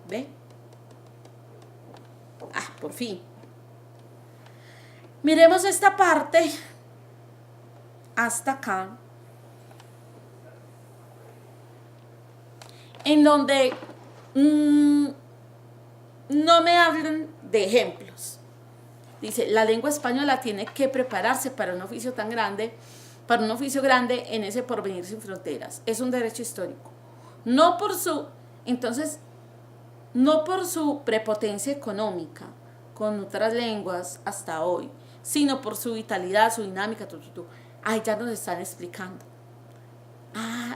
¿Ve? Por fin. Miremos esta parte hasta acá, en donde no me hablen de ejemplos. Dice, la lengua española tiene que prepararse para un oficio tan grande, en ese porvenir sin fronteras. Es un derecho histórico. No por su prepotencia económica con otras lenguas hasta hoy, sino por su vitalidad, su dinámica. Ahí ya nos están explicando.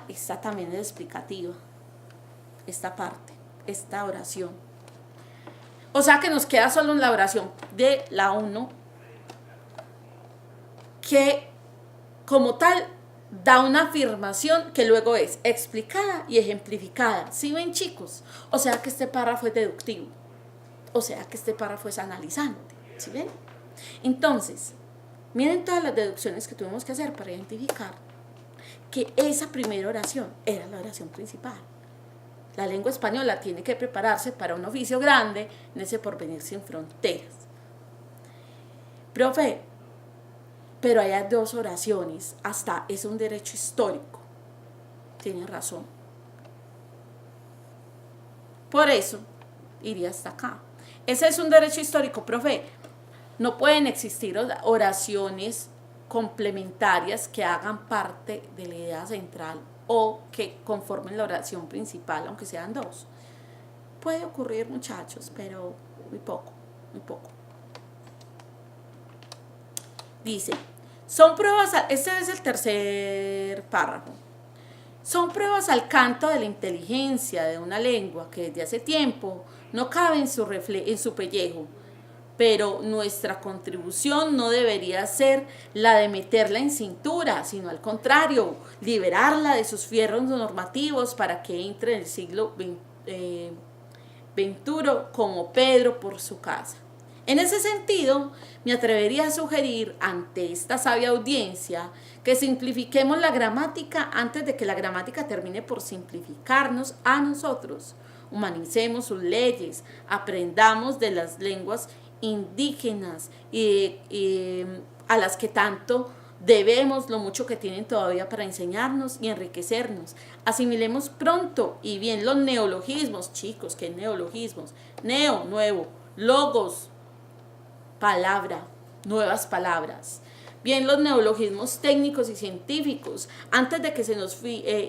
Esta también es explicativa. Esta parte, esta oración. O sea que nos queda solo la oración de la 1, que como tal da una afirmación que luego es explicada y ejemplificada. ¿Sí ven, chicos? O sea que este párrafo es deductivo. O sea que este párrafo es analizante. ¿Sí ven? Entonces, miren todas las deducciones que tuvimos que hacer para identificar que esa primera oración era la oración principal. La lengua española tiene que prepararse para un oficio grande en ese porvenir sin fronteras. Profe, pero hay dos oraciones, hasta es un derecho histórico. Tiene razón. Por eso iría hasta acá. Ese es un derecho histórico, profe. No pueden existir oraciones complementarias que hagan parte de la idea central o que conformen la oración principal, aunque sean dos. Puede ocurrir, muchachos, pero muy poco. Dice, son pruebas, este es el tercer párrafo, son pruebas al canto de la inteligencia de una lengua que desde hace tiempo no cabe en su pellejo, pero nuestra contribución no debería ser la de meterla en cintura, sino al contrario, liberarla de sus fierros normativos para que entre en el siglo XXI como Pedro por su casa. En ese sentido, me atrevería a sugerir ante esta sabia audiencia que simplifiquemos la gramática antes de que la gramática termine por simplificarnos a nosotros. Humanicemos sus leyes, aprendamos de las lenguas indígenas y a las que tanto debemos lo mucho que tienen todavía para enseñarnos y enriquecernos. Asimilemos pronto y bien los neologismos, chicos, ¿qué neologismos? Nuevo, logos, palabra, nuevas palabras. bien los neologismos técnicos y científicos, antes de que se nos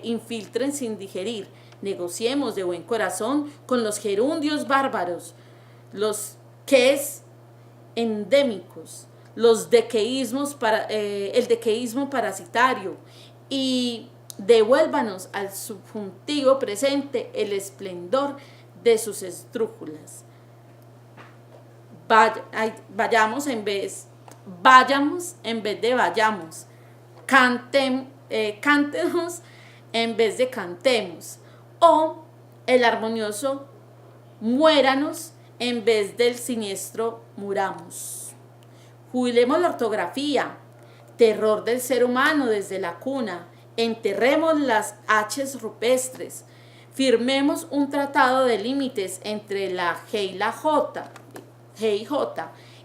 infiltren sin digerir. Negociemos de buen corazón con los gerundios bárbaros, los ques endémicos, los dequeísmos el dequeísmo parasitario, y devuélvanos al subjuntivo presente el esplendor de sus esdrújulas. Vayamos en vez de vayamos. Cántenos en vez de cantemos. O el armonioso muéranos en vez del siniestro muramos. Jubilemos la ortografía, terror del ser humano desde la cuna. Enterremos las H's rupestres. Firmemos un tratado de límites entre la G y la J,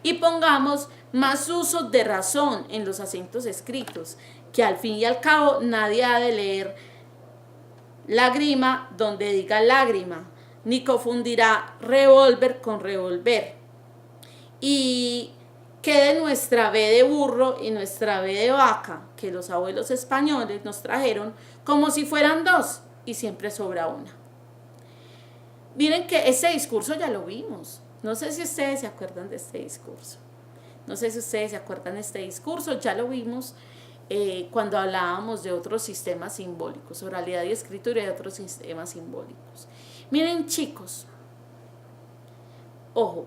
y pongamos más usos de razón en los acentos escritos, que al fin y al cabo nadie ha de leer lágrima donde diga lágrima, ni confundirá revólver con revolver. Y quede nuestra B de burro y nuestra B de vaca, que los abuelos españoles nos trajeron, como si fueran dos, y siempre sobra una. Miren que ese discurso ya lo vimos. No sé si ustedes se acuerdan de este discurso. Ya lo vimos cuando hablábamos de otros sistemas simbólicos, oralidad y escritura y de otros sistemas simbólicos. Miren, chicos, ojo,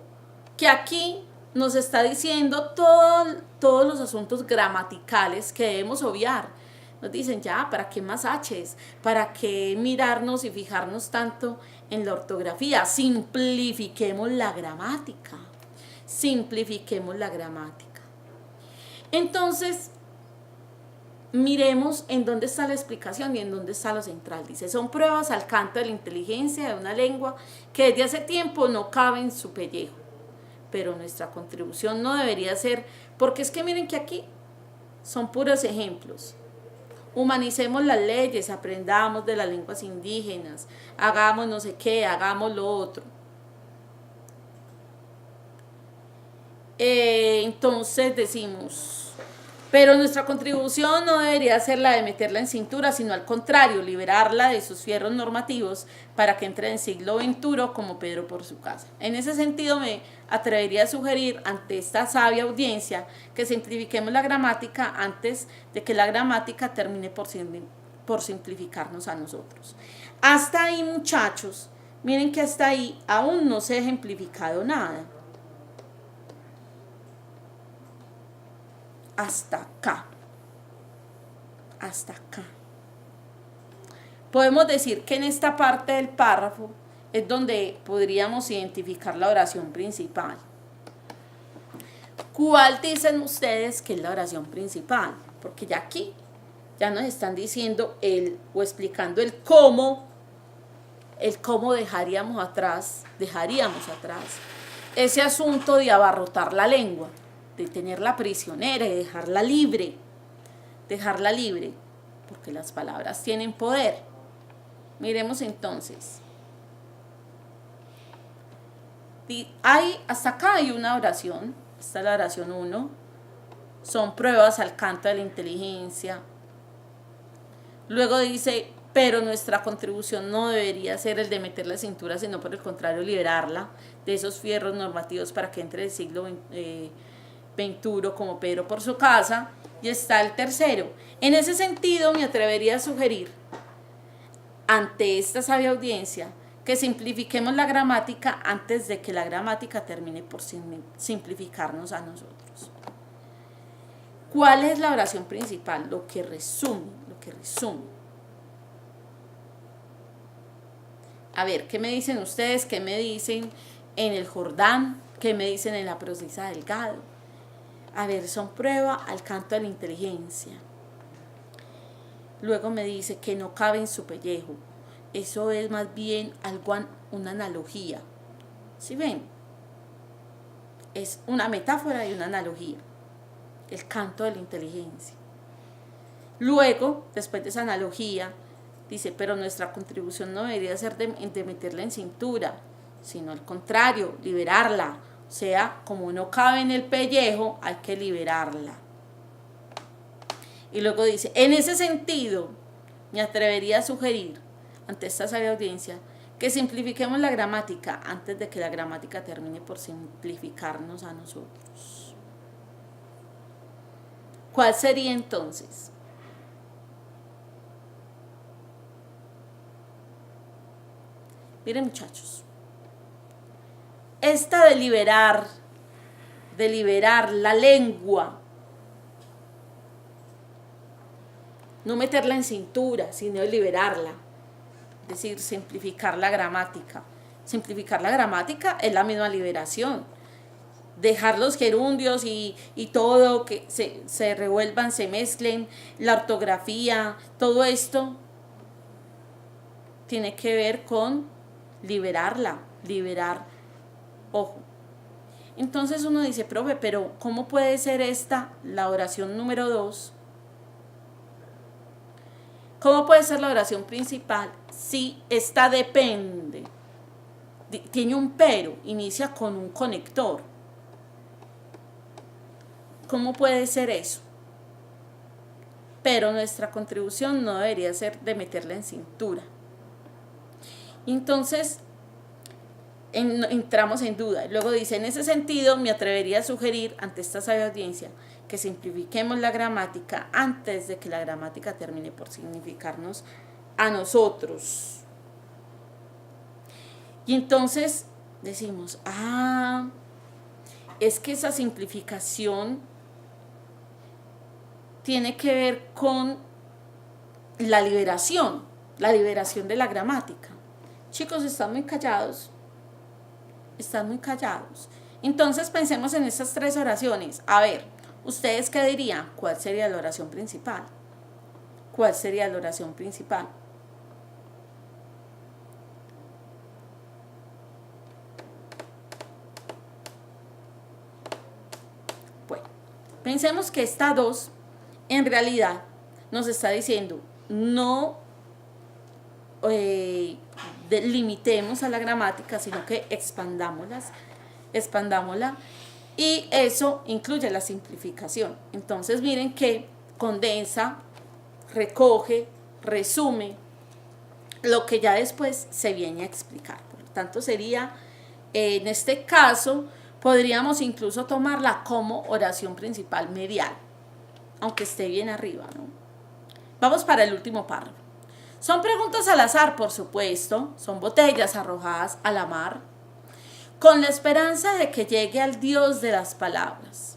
que aquí nos está diciendo todos los asuntos gramaticales que debemos obviar. Nos dicen, ya, ¿para qué más H's? ¿Para qué mirarnos y fijarnos tanto en la ortografía? Simplifiquemos la gramática. Entonces, miremos en dónde está la explicación y en dónde está lo central. Dice, son pruebas al canto de la inteligencia de una lengua que desde hace tiempo no cabe en su pellejo. Pero nuestra contribución no debería ser, porque es que miren que aquí son puros ejemplos. Humanicemos las leyes, aprendamos de las lenguas indígenas, hagamos no sé qué, hagamos lo otro. Entonces decimos, pero nuestra contribución no debería ser la de meterla en cintura, sino al contrario, liberarla de sus fierros normativos para que entre en siglo XXI como Pedro por su casa. En ese sentido me atrevería a sugerir ante esta sabia audiencia que simplifiquemos la gramática antes de que la gramática termine por simplificarnos a nosotros. Hasta ahí, muchachos, miren que hasta ahí aún no se ha ejemplificado nada. Hasta acá. Podemos decir que en esta parte del párrafo es donde podríamos identificar la oración principal. ¿Cuál dicen ustedes que es la oración principal? Porque ya aquí ya nos están diciendo o explicando el cómo dejaríamos atrás ese asunto de abarrotar la lengua, de tenerla prisionera y dejarla libre, porque las palabras tienen poder. Miremos entonces. Hasta acá hay una oración, esta es la oración 1, son pruebas al canto de la inteligencia. Luego dice, pero nuestra contribución no debería ser el de meter la cintura, sino por el contrario, liberarla de esos fierros normativos para que entre el siglo XXI como Pedro por su casa. Y está el tercero. En ese sentido, me atrevería a sugerir, ante esta sabia audiencia, que simplifiquemos la gramática antes de que la gramática termine por simplificarnos a nosotros. ¿Cuál es la oración principal? Lo que resume. A ver, ¿qué me dicen ustedes? ¿Qué me dicen en el Jordán? ¿Qué me dicen en la Procisa Delgado? A ver, son prueba al canto de la inteligencia. Luego me dice que no cabe en su pellejo. Eso es más bien una analogía. ¿Sí ven? Es una metáfora y una analogía. El canto de la inteligencia. Luego, después de esa analogía, dice, pero nuestra contribución no debería ser de meterla en cintura, sino al contrario, liberarla. O sea, como no cabe en el pellejo, hay que liberarla. Y luego dice, en ese sentido, me atrevería a sugerir ante esta sabia audiencia que simplifiquemos la gramática antes de que la gramática termine por simplificarnos a nosotros. ¿Cuál sería entonces? Miren, muchachos, esta de liberar la lengua, no meterla en cintura, sino liberarla, es decir, simplificar la gramática. Simplificar la gramática es la misma liberación. Dejar los gerundios y todo que se revuelvan, se mezclen, la ortografía, todo esto tiene que ver con liberarla, liberar, ojo. Entonces uno dice, profe, pero ¿cómo puede ser esta la oración número 2? ¿Cómo puede ser la oración principal si esta depende? Tiene un pero, inicia con un conector. ¿Cómo puede ser eso? Pero nuestra contribución no debería ser de meterla en cintura. Entonces, entramos en duda. Luego dice, en ese sentido, me atrevería a sugerir ante esta sabia audiencia que simplifiquemos la gramática antes de que la gramática termine por significarnos a nosotros. Y entonces decimos, es que esa simplificación tiene que ver con la liberación de la gramática. Chicos, están muy callados. Entonces pensemos en estas 3 oraciones. A ver, ¿ustedes qué dirían? ¿Cuál sería la oración principal? ¿Cuál sería la oración principal? Bueno, pensemos que esta 2 en realidad nos está diciendo no limitemos a la gramática, sino que expandámosla, y eso incluye la simplificación. Entonces miren que condensa, recoge, resume lo que ya después se viene a explicar. Por lo tanto sería, en este caso, podríamos incluso tomarla como oración principal medial, aunque esté bien arriba, ¿no? Vamos para el último párrafo. Son preguntas al azar, por supuesto, son botellas arrojadas a la mar, con la esperanza de que llegue al Dios de las palabras,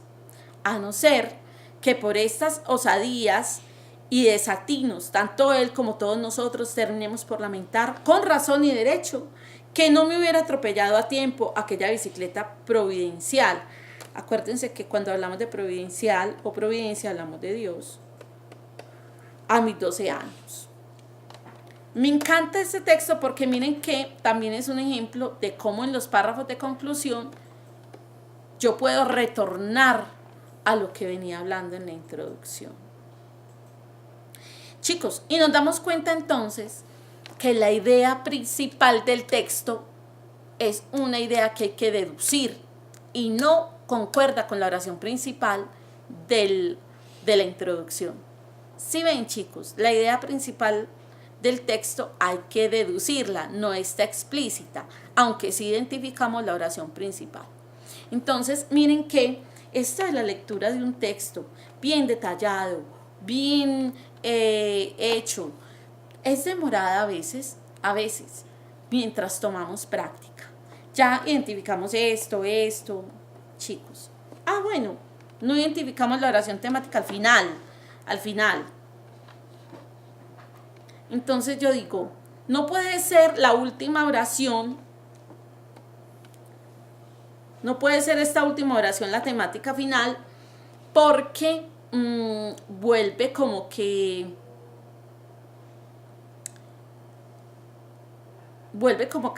a no ser que por estas osadías y desatinos, tanto él como todos nosotros terminemos por lamentar, con razón y derecho, que no me hubiera atropellado a tiempo aquella bicicleta providencial. Acuérdense que cuando hablamos de providencial o providencia hablamos de Dios. A mis 12 años. Me encanta este texto porque miren que también es un ejemplo de cómo en los párrafos de conclusión yo puedo retornar a lo que venía hablando en la introducción. Chicos, y nos damos cuenta entonces que la idea principal del texto es una idea que hay que deducir y no concuerda con la oración principal de la introducción. Si ven, chicos, la idea principal del texto hay que deducirla, no está explícita, aunque sí identificamos la oración principal. Entonces, miren que esta es la lectura de un texto bien detallado, bien hecho. Es demorada a veces, mientras tomamos práctica. Ya identificamos esto, chicos. Bueno, no identificamos la oración temática al final. Entonces yo digo, no puede ser la última oración, no puede ser esta última oración la temática final, porque vuelve como que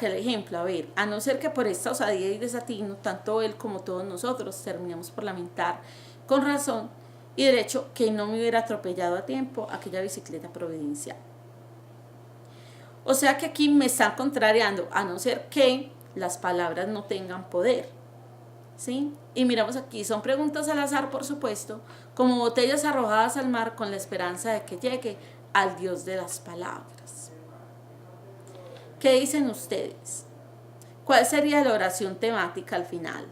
el ejemplo. A ver, a no ser que por esta osadía y desatino, tanto él como todos nosotros terminamos por lamentar con razón y derecho que no me hubiera atropellado a tiempo aquella bicicleta providencial. O sea que aquí me están contrariando, a no ser que las palabras no tengan poder. ¿sí? Y miramos aquí, son preguntas al azar, por supuesto, como botellas arrojadas al mar con la esperanza de que llegue al Dios de las palabras. ¿Qué dicen ustedes? ¿Cuál sería la oración temática al final?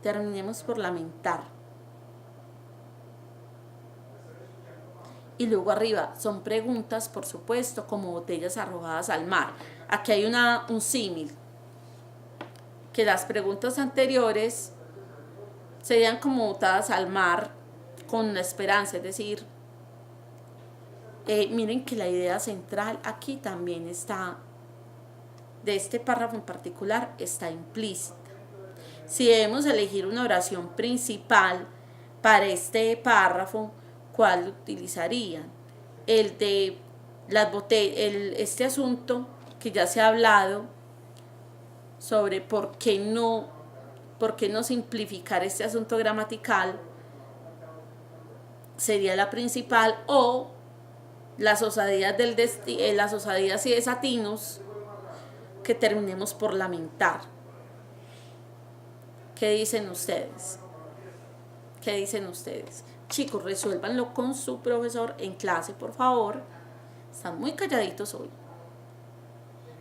Terminemos por lamentar. Y luego arriba son preguntas, por supuesto, como botellas arrojadas al mar. Aquí hay un símil, que las preguntas anteriores serían como botadas al mar con la esperanza, es decir, miren que la idea central aquí también está, de este párrafo en particular, está implícita. Si debemos elegir una oración principal para este párrafo, ¿cuál utilizarían? El de las botellas, este asunto que ya se ha hablado sobre por qué no simplificar este asunto gramatical, sería la principal, o las osadías las osadías y desatinos que terminemos por lamentar. ¿Qué dicen ustedes? ¿Qué dicen ustedes? Chicos, resuélvanlo con su profesor en clase, por favor. Están muy calladitos hoy.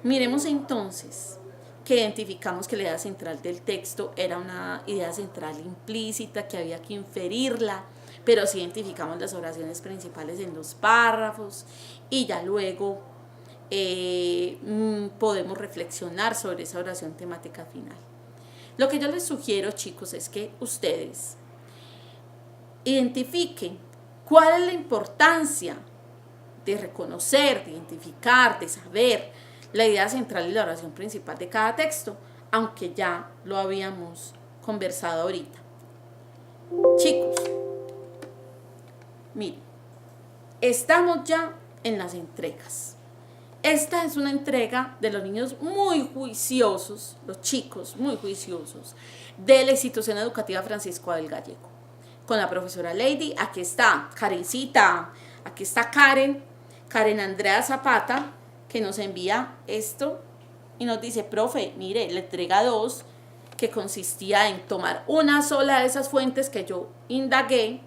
Miremos entonces que identificamos que la idea central del texto era una idea central implícita, que había que inferirla, pero sí identificamos las oraciones principales en los párrafos y ya luego podemos reflexionar sobre esa oración temática final. Lo que yo les sugiero, chicos, es que ustedes identifiquen cuál es la importancia de reconocer, de identificar, de saber la idea central y la oración principal de cada texto, aunque ya lo habíamos conversado ahorita. Chicos, miren, estamos ya en las entregas. Esta es una entrega de los niños muy juiciosos, los chicos muy juiciosos, de la institución educativa Francisco Abel Gallego. Con la profesora Lady, aquí está Karencita, aquí está Karen Andrea Zapata, que nos envía esto y nos dice: profe, mire, la entrega 2, que consistía en tomar una sola de esas fuentes que yo indagué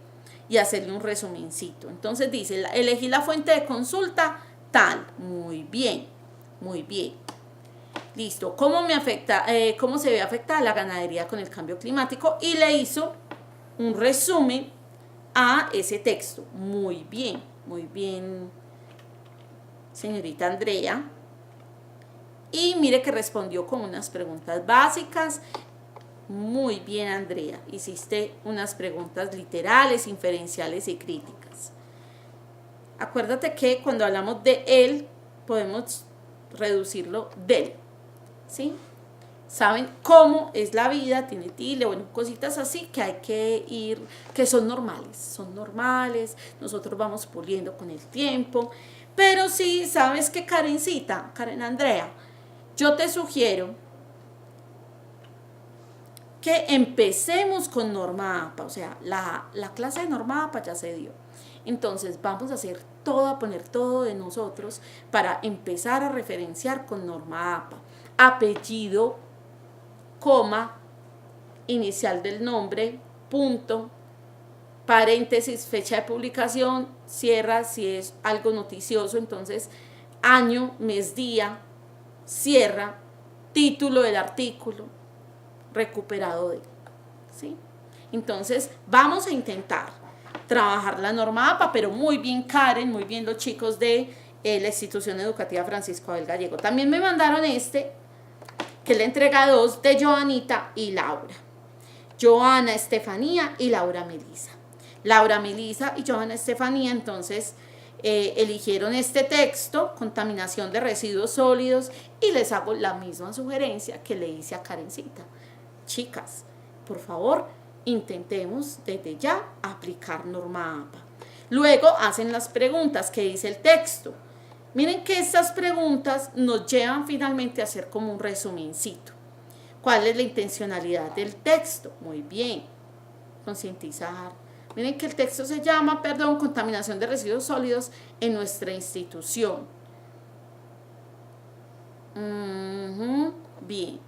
y hacerle un resumencito. Entonces dice, elegí la fuente de consulta tal. Muy bien, muy bien. Listo. ¿Cómo se ve afectada la ganadería con el cambio climático? Y le hizo un resumen a ese texto. Muy bien, señorita Andrea. Y mire que respondió con unas preguntas básicas. Muy bien, Andrea. Hiciste unas preguntas literales, inferenciales y críticas. Acuérdate que cuando hablamos de él, podemos reducirlo del, ¿sí? Saben cómo es la vida, tiene tilde, bueno, cositas así que hay que ir, que son normales, nosotros vamos puliendo con el tiempo, pero sí, sabes que Karencita, Karen Andrea, yo te sugiero que empecemos con norma APA, o sea, la clase de norma APA ya se dio. Entonces vamos a hacer todo, a poner todo de nosotros para empezar a referenciar con norma APA. Apellido, coma, inicial del nombre, punto, paréntesis, fecha de publicación, cierra si es algo noticioso, entonces año, mes, día, cierra, título del artículo, recuperado de, ¿sí? Entonces vamos a intentar trabajar la norma APA, pero muy bien Karen, muy bien los chicos de la institución educativa Francisco Abel Gallego. También me mandaron que es la entrega 2 de Joanita y Laura. Joana Estefanía y Laura Melisa. Laura Melisa y Joana Estefanía entonces eligieron este texto, contaminación de residuos sólidos, y les hago la misma sugerencia que le hice a Karencita. Chicas, por favor, intentemos desde ya aplicar norma APA. Luego hacen las preguntas que dice el texto. Miren que estas preguntas nos llevan finalmente a hacer como un resumencito. ¿Cuál es la intencionalidad del texto? Muy bien, concientizar. Miren que el texto se llama, contaminación de residuos sólidos en nuestra institución. Ujú, bien.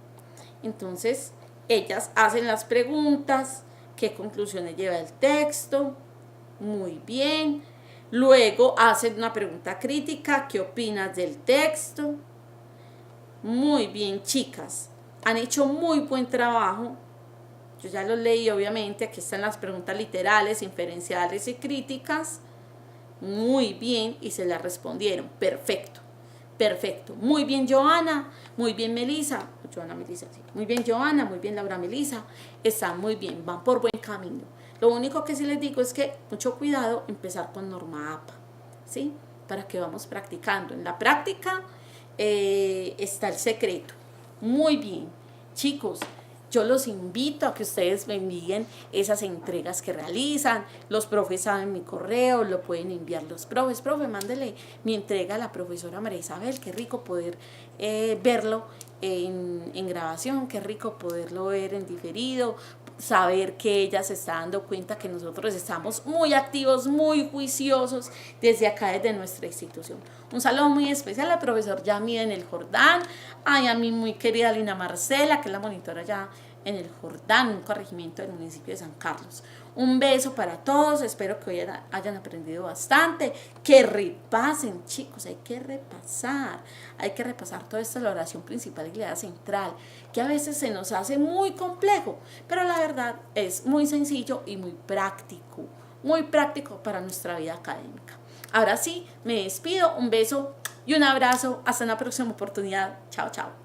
Entonces, ellas hacen las preguntas, qué conclusiones lleva el texto, muy bien. Luego hacen una pregunta crítica, ¿qué opinas del texto? Muy bien, chicas. Han hecho muy buen trabajo. Yo ya lo leí, obviamente. Aquí están las preguntas literales, inferenciales y críticas. Muy bien, y se las respondieron. Perfecto. Perfecto. Muy bien, Joana. Muy bien, Melissa. Joana, Melissa, sí. Muy bien, Joana. Muy bien, Laura, Melissa. Están muy bien. Van por buen camino. Lo único que sí les digo es que mucho cuidado empezar con norma APA. ¿Sí? Para que vamos practicando. En la práctica está el secreto. Muy bien. Chicos, yo los invito a que ustedes me envíen esas entregas que realizan. Los profes saben mi correo, lo pueden enviar los profes. Profe, mándele mi entrega a la profesora María Isabel. Qué rico poder verlo en grabación, qué rico poderlo ver en diferido, saber que ella se está dando cuenta que nosotros estamos muy activos, muy juiciosos desde acá, desde nuestra institución. Un saludo muy especial al profesor Yami en el Jordán, ay, a mi muy querida Lina Marcela, que es la monitora ya en el Jordán, un corregimiento del municipio de San Carlos. Un beso para todos, espero que hoy hayan aprendido bastante, que repasen, chicos, hay que repasar toda esta la oración principal y la idea central, que a veces se nos hace muy complejo, pero la verdad es muy sencillo y muy práctico para nuestra vida académica. Ahora sí, me despido, un beso y un abrazo, hasta una próxima oportunidad, chao, chao.